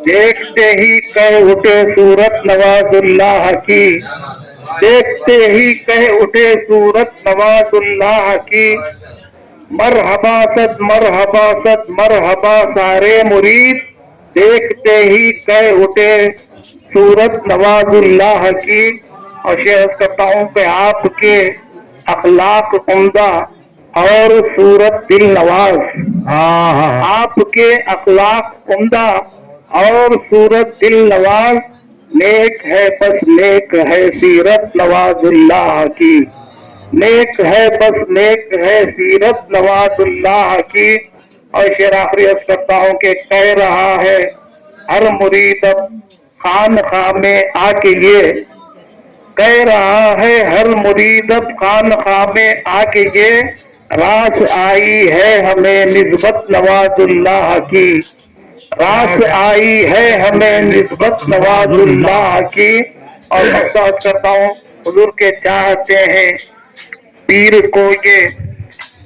देखते ही कह उठे सूरत नवाजुल्लाह की, देखते ही कह उठे सूरत नवाजुल्लाह की। मरहबा सद मरहबा सारे मुरीद, देखते ही कह उठे सूरत नवाजुल्लाह की। और शेर करता हूँ कि आपके अखलाक उम्दा और सूरत दिल नवाज, आपके अखलाक उम्दा और सूरत दिल नवाज, नेक है बस नेक है सीरत नवाजुल्लाह की, नेक है बस नेक है सीरत नवाजुल्लाह की। और शेर आखिरी अर्ज करता हूँ कि कह रहा है हर मुरीद अब खानखा में आके ये, कह रहा है हर मुरीद अब खानखा में आके ये, रास आई है हमें निस्बत नवाजुल्लाह की, रास आई है हमें निस्बत नवाजुल्लाह की। और मकसद करता हूँ हुजूर के चाहते हैं पीर को ये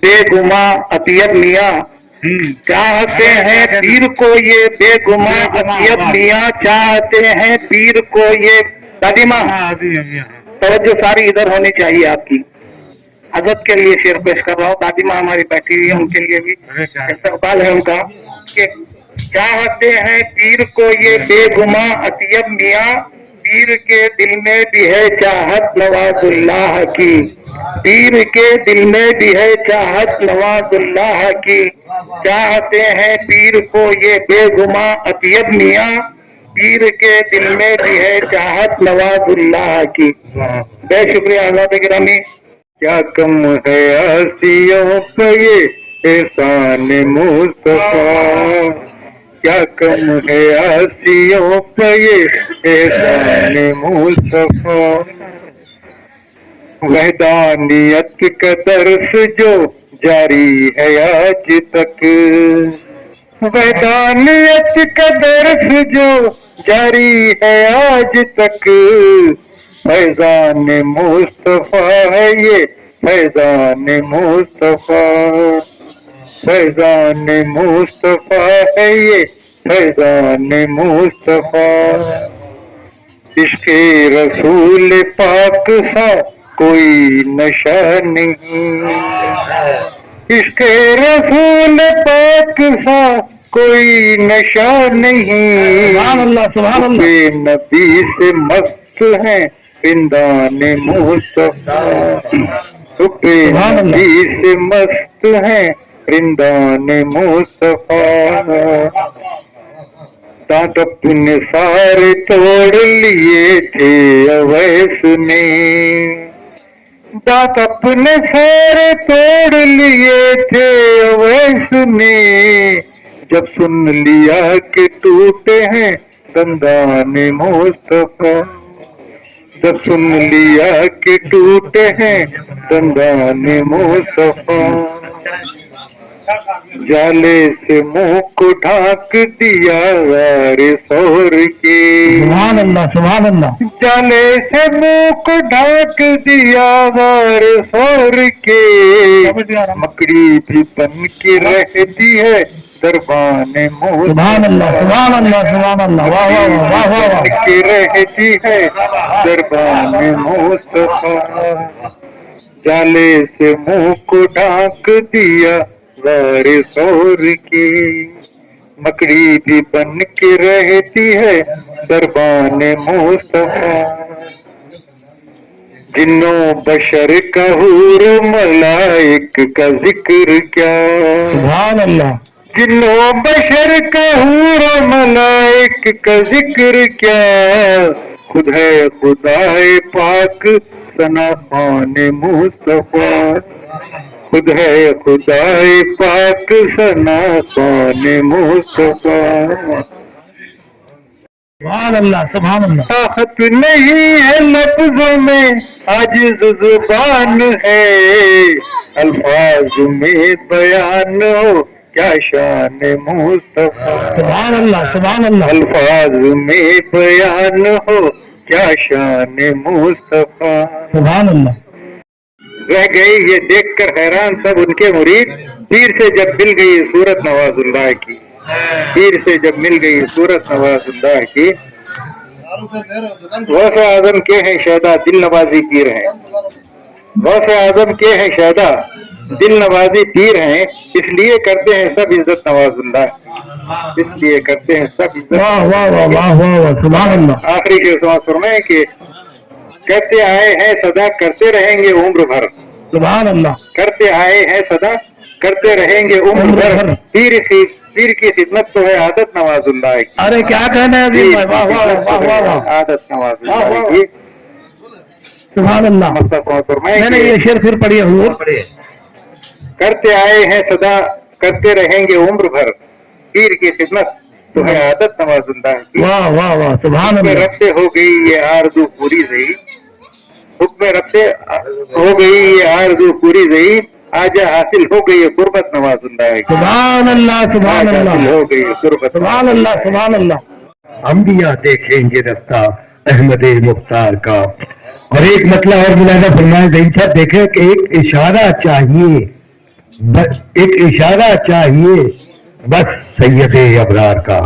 बेगुमा अतियब मियाँ, चाहते हैं पीर को ये बेगुमा अतियब मियाँ, चाहते हैं पीर को ये दादिमा, तवज्जो सारी इधर होनी चाहिए आपकी। हजरत के लिए शेर पेश कर रहा हूँ, दादिमा हमारी बैठी हुई है, उनके लिए भी इस्तकबाल है उनका कि चाहते हैं पीर को ये बेगुमा अतियब मियाँ, पीर के दिल में भी है चाहत नवाजुल्लाह की, पीर के दिल में भी है चाहत नवाजुल्लाह की। चाहते हैं पीर को ये बेगुमा अतियब मियाँ, पीर के दिल में भी है चाहत नवाजुल्लाह की। बहुत शुक्रिया हज़रात गिरामी। क्या कम है आसियों पे ये एहसान मुस्तफा, क्या कम है आसियों पे ये एहसान मुस्तफा, वहदानियत का दर्स जो जारी है आज तक, वहदानियत का दर्स जो जारी है आज तक, फैजान मुस्तफा है ये फैजान मुस्तफा, फैजान मुस्तफा है ये फैजान मुस्तफा। इश्क़े रसूल पाक सा कोई नशा नहीं, इश्क़े रसूल पाक सा कोई नशा नहीं, बे नबी से मस्त है रिंदान मुस्तफा, बे नबी से मस्त है रिंदान मुस्तफा। दांत अपने सारे तोड़ लिए थे अवैस ने, दांत अपने सारे तोड़ लिए थे अवैस ने, जब सुन लिया कि टूटे हैं दंदान मुस्तफा, जब सुन लिया कि टूटे हैं दंदान मुस्तफा। जाले से मुंह को ढाक दिया वारे सौर के, सुभान अल्लाह सुभान अल्लाह, जाले से मुंह को ढाक दिया वारे सौर के, मकड़ी भी बन के रहती है दरबान मुस्तफा, सुभान अल्लाह सुभान अल्लाह सुभान अल्लाह, वाह वाह वाह वाह वाह, के रहती है दरबान मुस्तफा। जाले से मुंह को ढाक दिया वारे सौर की, मकड़ी भी बन के रहती है दरबान मुस्तफा। जिन्नों बशर का हूर मलाइक का जिक्र क्या, सुभान अल्लाह, जिन्नों बशर का हूर मलाइक का जिक्र क्या, खुद है खुदाए पाक सना खान मुस्तफा, खुद है खुदाए पाक सना खान मुस्तफा। सुभान अल्लाह, सुभान अल्लाह। ताकत नहीं है लफ्जों में, आजिज़ जुबान है, अल्फाज में बयान हो क्या शान मुस्तफा, सुभान अल्लाह, सुभान अल्लाह। अल्फाज में बयान हो क्या शान मुस्तफा। सुभान अल्लाह। रह गए ये देखकर हैरान सब उनके मुरीद, पीर से जब मिल गई सूरत नवाजुल्लाह की, पीर से जब मिल गई सूरत नवाजुल्लाह की। गौसे आजम के हैं शहदा दिल नवाजी पीर हैं, गौसे आजम के हैं शहदा दिल नवाजी पीर हैं, इसलिए करते हैं सब इज्जत नवाजुल्लाह, इसलिए करते हैं सब इज्जत। वाह वाह वाह वाह वाह वाह, सुभान अल्लाह। आखिरी के फरमाए कि कहते आए हैं सदा करते रहेंगे उम्र भर, सुभान अल्लाह। करते आए हैं सदा करते रहेंगे उम्र भर, पीर की खिदमत तो है आदत नवाजुल्लाह की। अरे क्या कहना है अभी, वाह वाह वाह वाह वाह, आदत नवाजुल्लाह की। सुभान अल्लाह। फरमाए नहीं ये शेर फिर पढ़िए हुजूर। करते आए हैं सदा करते रहेंगे उम्र भर, पीर की खिदमत तो है आदत नवाजुल्लाह की। वाह वाह वाह, सुभान हुक्म अल्लाह। रब से हो गई ये आरज़ू पूरी रही, हुक्म रब से हो गई ये आरज़ू पूरी रही, आजा हासिल हो गई कुर्बत नवाजुल्लाह की। सुभान अल्लाह, सुभान अल्लाह, हासिल हो गई कुर्बत। सुभान अल्लाह, सुभान अल्लाह। अंबिया देखेंगे रास्ता अहमद मुख्तार का। और एक मतलब और मुलाजा फरमाया गई था, देखे कि एक इशारा चाहिए, बस एक इशारा चाहिए बस सैयद अबरार का,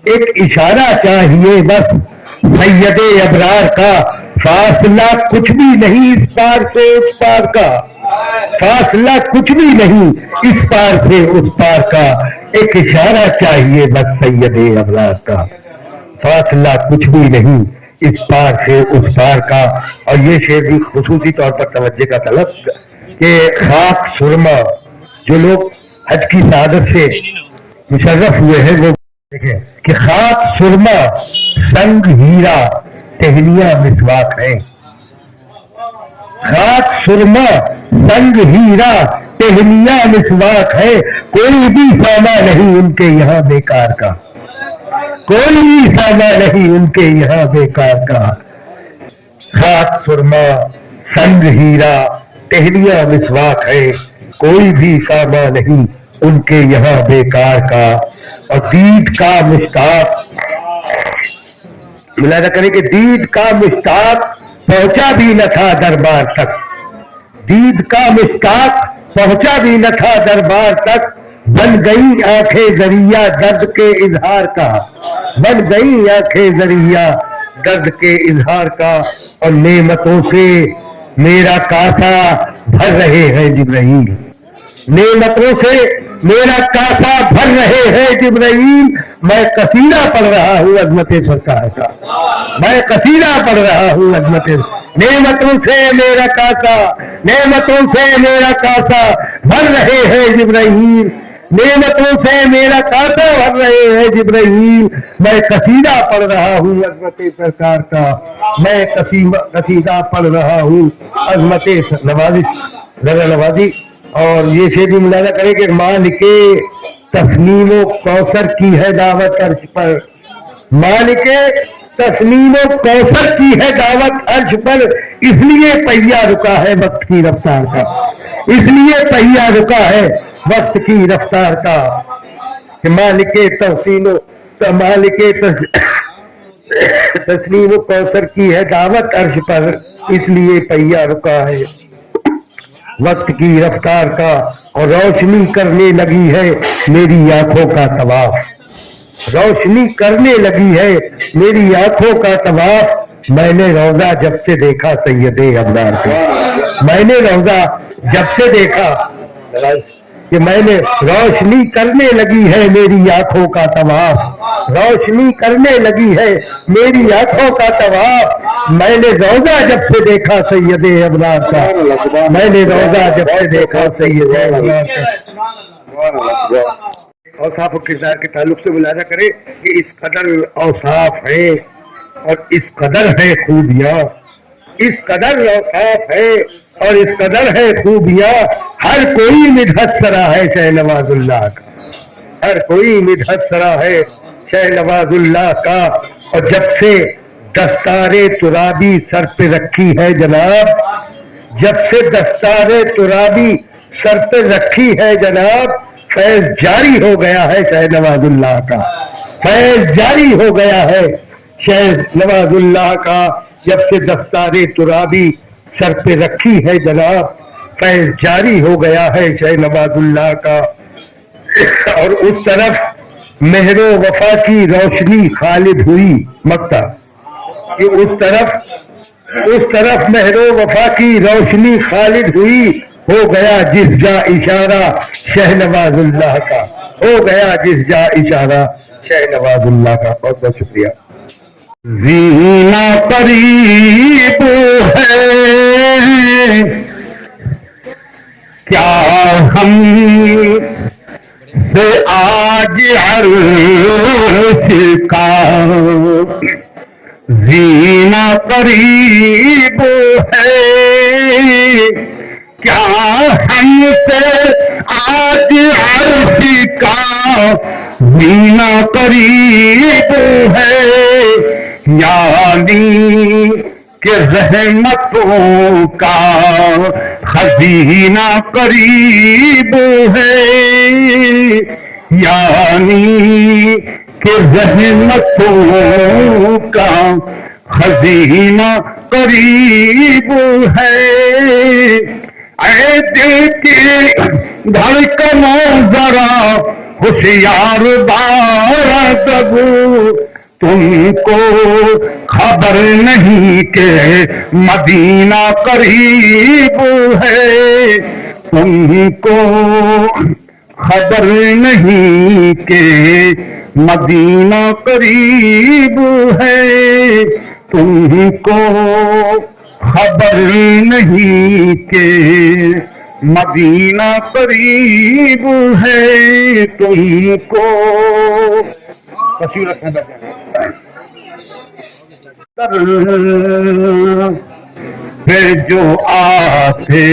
एक इशारा चाहिए बस सैयद अबरार का, फासला कुछ भी नहीं इस पार से उस पार का, फासला कुछ भी नहीं इस पार से उस पार का, एक इशारा चाहिए बस सैयद अबरार का, फासला कुछ भी नहीं इस पार से उस पार का। और ये शेर भी खुसूसी तौर पर तवज्जो का तलब कि खाक सुरमा, जो लोग हज की सादत से मुशर्रफ हुए हैं वो देखें कि खाक सुरमा संग हीरा टहनिया मिसवाक है, खाक सुरमा संग हीरा टहनिया मिसवाक है, कोई भी सामा नहीं उनके यहाँ बेकार का, कोई भी सामा नहीं उनके यहाँ बेकार का, खाक सुरमा संग हीरा टहनिया मिसवाक है, कोई भी सामा नहीं उनके यहाँ बेकार का। और दीद का मुश्ताक, मुलाजा करें कि दीद का मुश्ताक पहुंचा भी न था दरबार तक, दीद का मुश्ताक पहुंचा भी न था दरबार तक, बन गई आंखें जरिया दर्द के इजहार का, बन गई आंखें जरिया दर्द के इजहार का। और नेमतों से मेरा कासा भर रहे हैं जिब्राइल, नेमतों से मेरा कासा भर रहे हैं जिब्राइल, मैं कसीदा पढ़ रहा हूँ अजमत सरकार का, मैं कसीदा पढ़ रहा हूँ अजमत। नेमतों से मेरा कासा, नेमतों से मेरा कासा भर रहे हैं जिब्राइल, नेमतों से मेरा कासा भर रहे हैं जिब्राइल, मैं कसीदा पढ़ रहा हूँ अजमत सरकार का, मैं कसीदा पढ़ रहा हूँ अजमत नवाजी। और ये शेर भी मुलाजा करें कि मालिके तस्नीमो कौसर की है दावत अर्श पर, मालिके तस्नीमो कौसर की है दावत अर्श पर, इसलिए पहिया रुका है वक्त की रफ्तार का, इसलिए पहिया रुका है वक्त की रफ्तार का। कि मालिके तस्नीमो तस्नीमो कौसर की है दावत अर्श पर, इसलिए पहिया रुका है वक्त की रफ्तार का। और रोशनी करने लगी है मेरी आंखों का तवाफ, रोशनी करने लगी है मेरी आंखों का तवाफ, मैंने रोजा जब से देखा सैयदे अबरार का, मैंने रोजा जब से देखा کہ मैंने रोशनी करने लगी है मेरी आंखों का तवाफ, रोशनी करने लगी है मेरी आंखों का तवाफ। मैंने रोजा जब से देखा सैयद अबरार का, मैंने रोजा जब से देखा सैयद अबरार का। औसाफ किरदार के ताल्लुक से मुलाजा करें कि इस कदर औसाफ है और इस कदर है खूबियां, इस कदर औसाफ है और इस कदर है खूबियां, हर कोई मिदहत सरा है शहनवाजुल्लाह का, हर कोई मिदहत सरा है शहनवाजुल्लाह का। और जब से दस्तारे तुराबी सर पे रखी है जनाब, जब से दस्तारे तुराबी सर पे रखी है जनाब, फैज जारी हो गया है शहनवाजुल्लाह का, फैज जारी हो गया है शहनवाजुल्लाह का। जब से दस्तारे तुराबी सर पे रखी है जनाब, फैज जारी हो गया है शहनवाजुल्लाह का। और उस तरफ मेहरो वफा की रोशनी खालिद हुई मक्ता, कि उस तरफ मेहरो वफा की रोशनी खालिद हुई, हो गया जिस जा इशारा शहनवाजुल्लाह का, हो गया जिस जा इशारा शहनवाजुल्लाह का। बहुत बहुत शुक्रिया। जीना करीब है क्या हम से आज अर्श का, जीना करीब है क्या हमसे आज अर्श का, जीना करीब है यानी कि रहमतों का खजीना करीब है, यानी कि रहमतों का खजीना करीब है। ऐ दिल की धड़कनों जरा होशियार बादबू, तुमको खबर नहीं कि मदीना करीब है, तुमको खबर नहीं कि मदीना करीब है, तुमको खबर नहीं कि मदीना करीब है, तुमको पे जो आते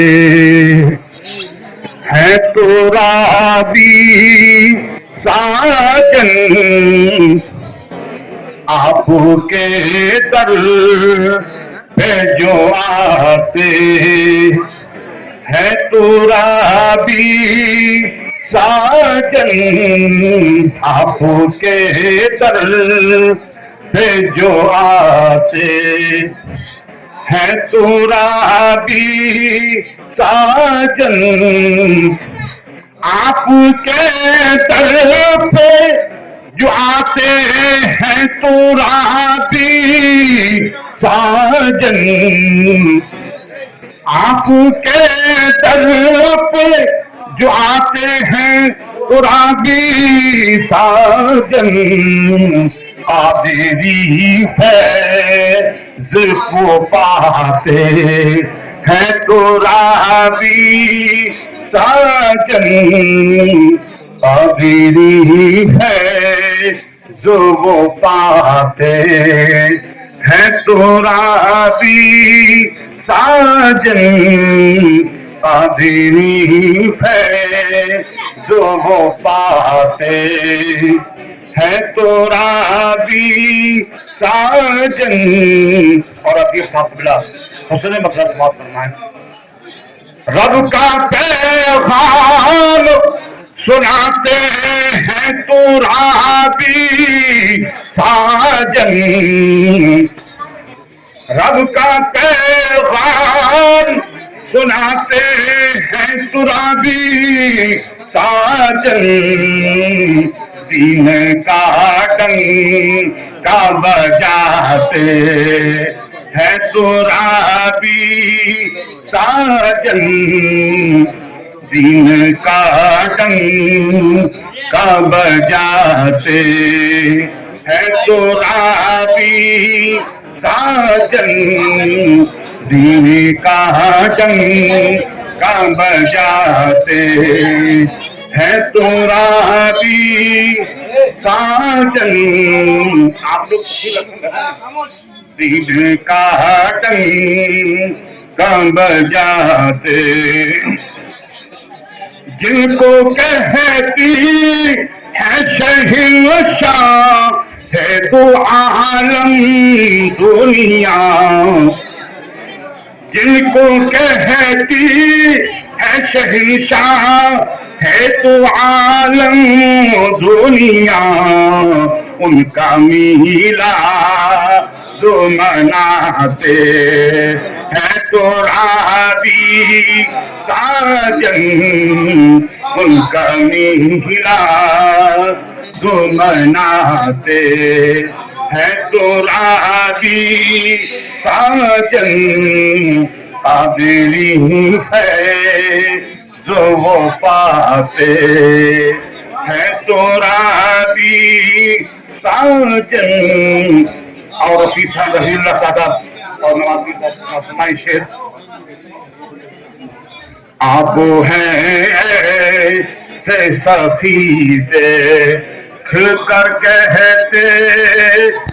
हैं तो राबी साजन, आपके दर पे जो आते हैं तो राबी साजन, आपके दर पे जो आते हैं तो राबी साजन, आपके दर पे जो आते हैं तो राबी साजन, आपके दर पे जो आते हैं तो राबी साजन, कादिरी फैज़ को पाते हैं तो राबी साजन, कादिरी फैज़ को पाते हैं तो राबी साजन, कादिरी फैज़ को पाते है तो राबी साजन। और अब ये फासला हुस्न मतलब समाप्त करना है। रब का पैगाम सुनाते हैं तो राबी साजन, रब का पैगाम सुनाते हैं तो राबी साजन, दीन का डंका बजाते हैं तो राबी साजन, دین کا ڈنکا بجاتے ہیں تو رابی ساجن دین کا ڈنکا بجاتے ہیں تو رابی ساجن. آپ لوگ دین کا ڈنکا بجاتے جن کو کہتی ہے شہنشاہ ہے تو عالم دنیا، جن کو کہتی ہے شہنشاہ ہے تو عالم دنیا، ان کا میلا جو مناتے ہیں تو رابی ساجن، ان کا میلا جو مناتے ہیں تو رابی ساجن. قابلی ہے جو وہ پاتے ہیں تو رابی ساجن. اور رفیع صاحب رضی اللہ صاحب اور نوازی صاحب فرمائے شعر. آپ ہیں ایسے سفیدے کھل کر کہتے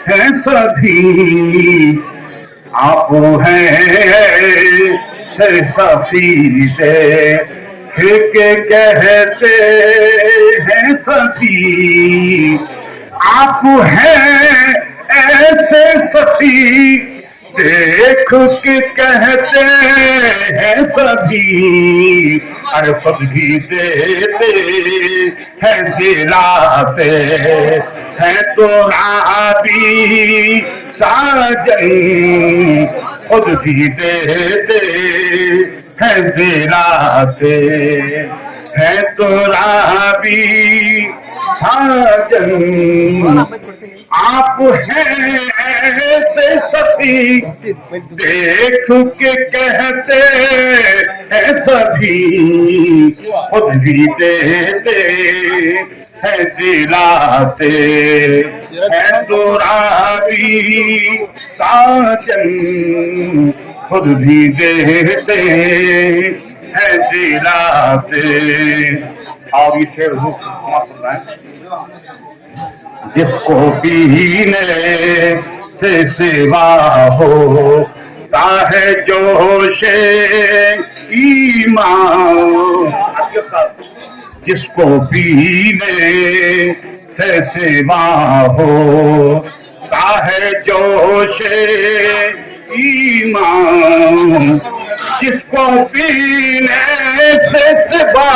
ہیں سبھی، آپ ہیں ایسے سفیدے کھل کے کہتے ہیں سبھی، آپ ہیں ایسے سخی دیکھ کے کہتے ہیں سبھی، عرفت بھی دیتے ہیں دلاتے ہیں تو رابی ساجن، خود بھی دیتے ہیں دلاتے ہیں تو رابی ساجن. آپ ہیں ایسے سخی دیکھ کے کہتے ہیں سبھی، خود بھی دیتے ہیں دلاتے ہیں تو رابی ساجن، خود بھی دیتے ہیں دلاتے. اور یہ شعر ہوتا ہے. جس کو پینے سے سوا ہوتا ہے جوش ایمان، جس کو پینے سے سوا ہوتا ہے جوش ایمان، جس کو پینے سے سوا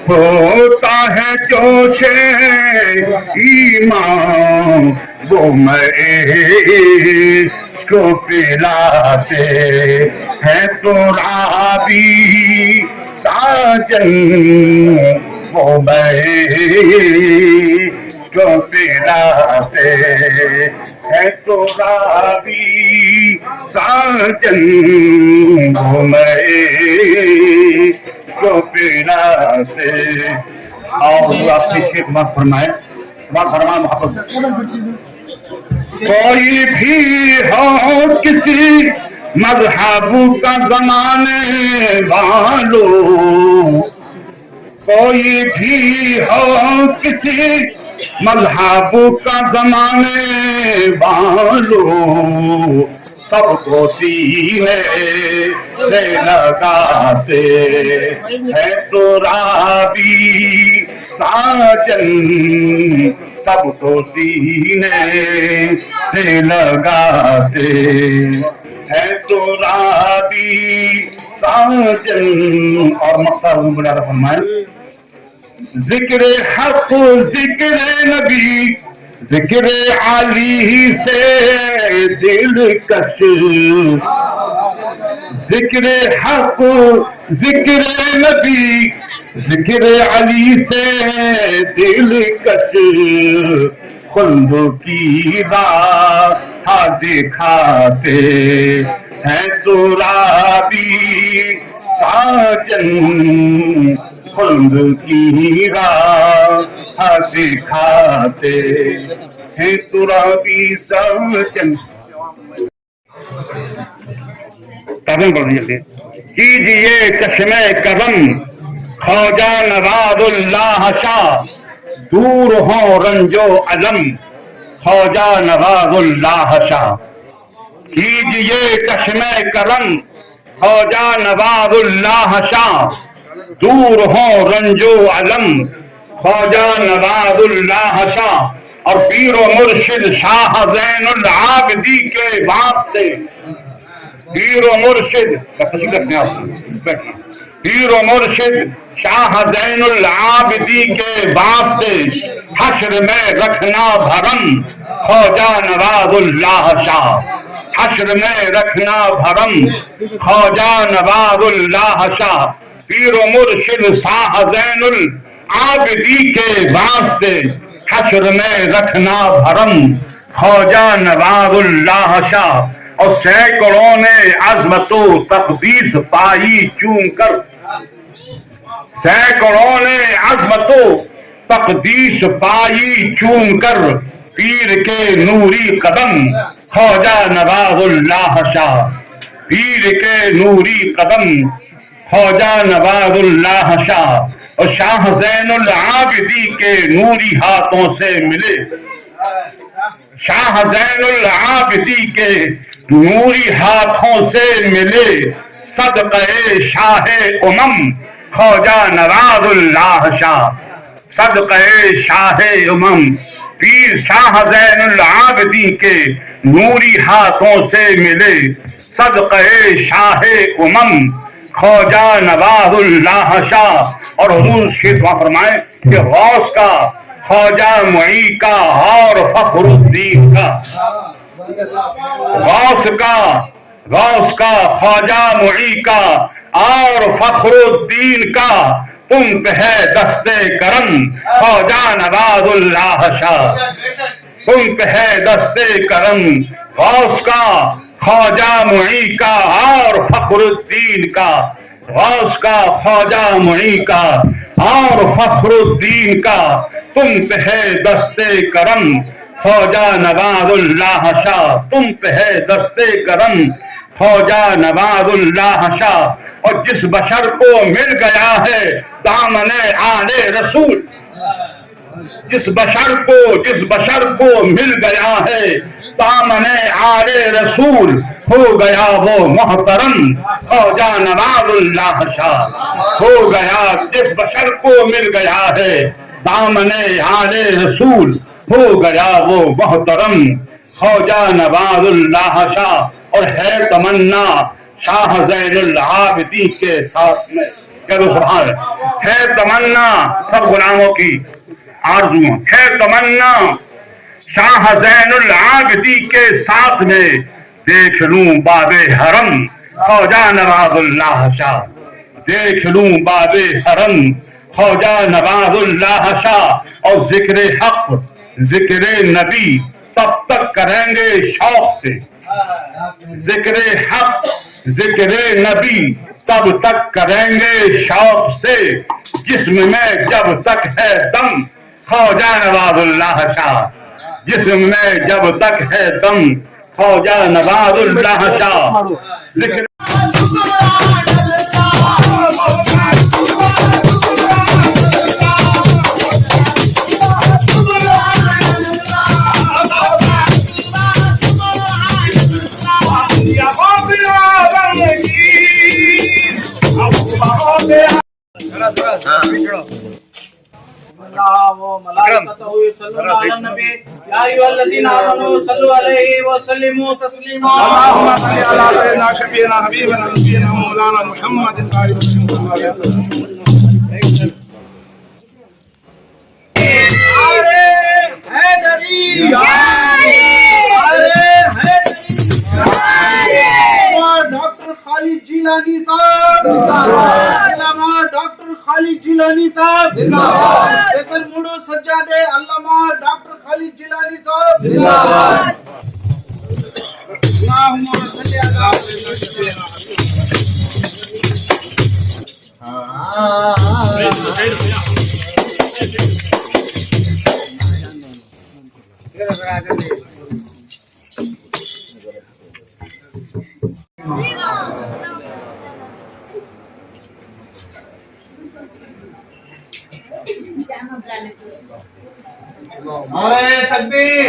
ہوتا ہے جوش ایمان، وہ میں کو پلاتے ہیں تو رابی ساجن، وہ میں کو پلاتے ہیں تو رابی ساجن، وہ میں کو پلاتے. اور آپ کی خدمت فرمائے محبت. کوئی بھی ہو کسی مذہب کا زمانے والو، کوئی بھی ہو کسی مذہب کا زمانے والو، سب کو سینے سے لگاتے ہیں تو رابی ساجن، سب کو سینے سے لگاتے ہیں تو رابی ساجن. اور مقصد بڑا فرمائے. ذکر حق ذکر نبی ذکر علی سے دل کش، ذکر حق ذکر نبی ذکر علی سے دل کش، خلد کی راہ دکھاتے ہیں تو رابی साजन खुल्द की राह दिखाते हैं तुराबी साजन। कदम पढ़ लीजिए। कीजिए चश्मे कदम ख्वाजा नवाजुल्लाह शाह, दूर हो रंजो अलम ख्वाजा नवाजुल्लाह शाह। कीजिए चश्मे कदम ख्वाजा नवाजुल्लाह शाह, दूर हो रंजो अलम ख्वाजा नवाजुल्लाह शाह। और पीर मुर्शिद शाह ज़ैनुल आबिदी के वास्ते, पीर मुर्शिद पीर मुर्शिद शाह ज़ैनुल आबिदी के वास्ते हश्र में रखना भरम ख्वाजा नवाजुल्लाह शाह। हश्र में रखना भरम ख्वाजा नवाजुल्लाह शाह। पीर मुर्शिद शाह ज़ैनुल आबिदी के वास्ते हश्र में रखना भरम ख्वाजा नवाजुल्लाह शाह। और सैकड़ों ने अज़मतो तक़दीस पाई चूम कर, सैकड़ों ने अज़मतो तक़दीस पाई चूम कर पीर के नूरी कदम ख्वाजा नवाजुल्लाह शाह। पीर के नूरी कदम ख्वाजा नवाजुल्लाह शाह। और शाह ज़ैनुल आबिदी के नूरी हाथों से मिले, शाह ज़ैनुल आबिदी के नूरी हाथों से मिले सदक़े शाहे उमम ख्वाजा नवाजुल्लाह शाह। सदक़े शाहे उमम, पीर शाह ज़ैनुल आबिदी के नूरी हाथों से मिले सदक़े शाहे उमम ख्वाजा नवाजुल्लाह शाह। और हुजूर शेख फरमाए कि गौस का, ख्वाजा मुई का और फखरुद्दीन का, गौस का ख्वाजा मुई का और फखरुद्दीन का पुंप है दस्ते करम ख्वाजा नवाजुल्लाह शाह। पुंप है दस्ते करम गौस का, ख्वाजा मुई का और फखरुद्दीन का, गौस का, ख्वाजा मुई का और फखरुद्दीन का पुंप है दस्ते करम ख्वाजा नवाजुल्लाह शाह। पुंप है दस्ते करम ख्वाजा नवाजुल्लाह शाह। और जिस बशर को मिल गया है दामने आले रसूल, जिस बशर को मिल गया है दामने आले रसूल, हो गया वो मोहतरम ख्वाजा नवाजुल्लाह शाह। हो गया, जिस बशर को मिल गया है दामने आले रसूल, हो गया वो मोहतरम ख्वाजा नवाजुल्लाह शाह। और है तमन्ना शाह ज़ैनुल आबिदी के साथ में, क्या सुभान है तमन्ना सब गुलामों की आरज़ू है तमन्ना शाह ज़ैनुल आबिदी के साथ में देख लूं बाबे हरम ख्वाजा नवाजुल्लाह शाह। देख लूं बाबे हरम ख्वाजा नवाजुल्लाह शाह। और जिक्र हक जिक्र नबी तब तक करेंगे शौक से, जिक्र हक जिक्र नबी तब तक करेंगे शौक से, जिस्म में जब तक है दम ख्वाजा नवाजुल्लाह शाह। जिस्म में जब तक है दम ख्वाजा नवाजुल्लाह शाह। डॉक्टर खालिद जिलानी साहब अल्लामा डॉक्टर खालिद जिलानी साहब जिंदाबाद। मुड़ो सज्जादे अल्लामा डॉक्टर खालिद जिलानी साहब जिंदाबाद। अल्लाहुम्मा सल्ली अला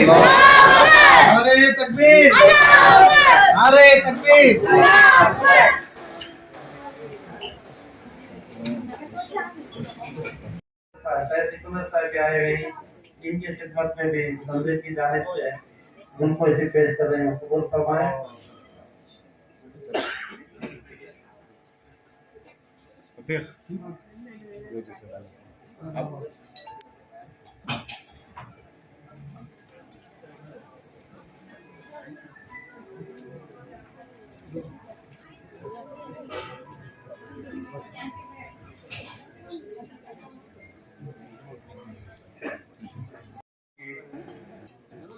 नारे तकबीर, नारे तकबीर। साहब आए हुए हैं, इनकी खिदमत में भी मंदिर की जानिब से उनको इसे पेश कर रहे हैं, कबूल फरमाएं।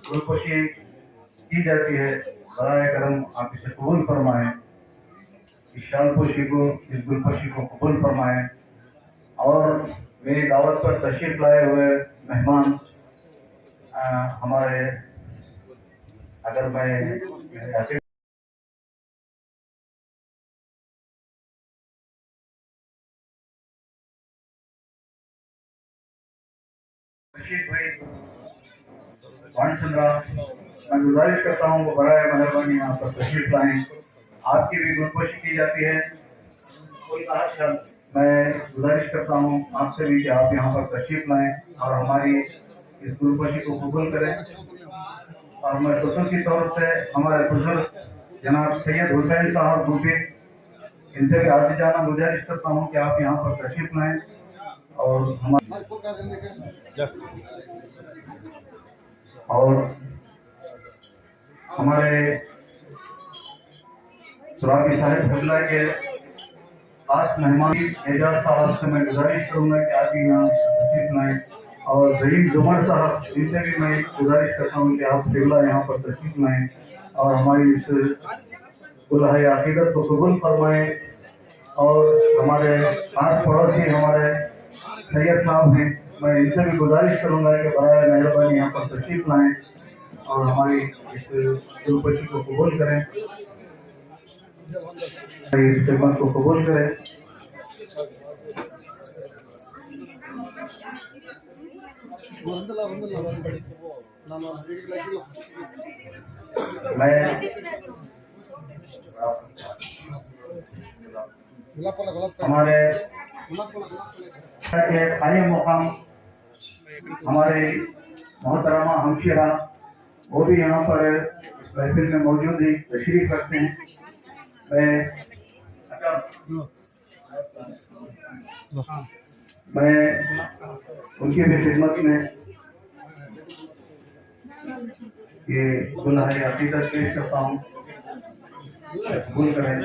गुलपोशी की जाती है, बराए करम आप इसे कबूल फरमाएं। इस शालपोशी को, इस गुलपोशी को कबूल फरमाएं। और मेरी दावत पर तशरीफ लाए हुए मेहमान हमारे, अगर मैं रशीद भाई वाणचंद्रा, मैं गुजारिश करता हूँ वो बराए मेहरबानी यहाँ पर तशरीफ लाएं। आपकी भी गुलपोशी की जाती है। कोई मैं गुजारिश करता हूँ आपसे भी कि आप यहाँ पर तशरीफ लाएं और हमारी इस गुलपोशी को कबूल करें। और मैं खुसूसी तौर से हमारे बुजुर्ग जनाब सैयद हुसैन साहब गुलबी, इनसे भी आजिज़ाना गुजारिश करता हूँ कि आप यहाँ पर तशरीफ लाएं और हमारे सुराबी साहिब कबला के खास मेहमान एजाज साहब से मैं गुजारिश करूंगा कि आप यहाँ तशरीफ लाएं। और रहीम जुमर साहब, इनसे भी मैं गुजारिश करता हूँ कि आप कबला यहाँ पर तशरीफ लाएं और हमारी इस कुल्हाए अकीदत को कबूल फरमाएं। और हमारे पास पड़ोसी हमारे सैयद साहब हैं, मैं इनसे भी गुजारिश करूंगा कि बराए मेहरबानी यहाँ पर तशरीफ लाएं और हमारी इस गुलपोशी को कबूल करें, इस खिदमत को कबूल करें। हमारे खाली मुकाम हमारे मोहतरमा हमशीरा, वो भी यहाँ पर महफिल में मौजूद है, तशरीफ रखते हैं। मैं उनकी भी खिदमत में ये गुल्हाए अकीदत पेश करता हूँ, कबूल करें।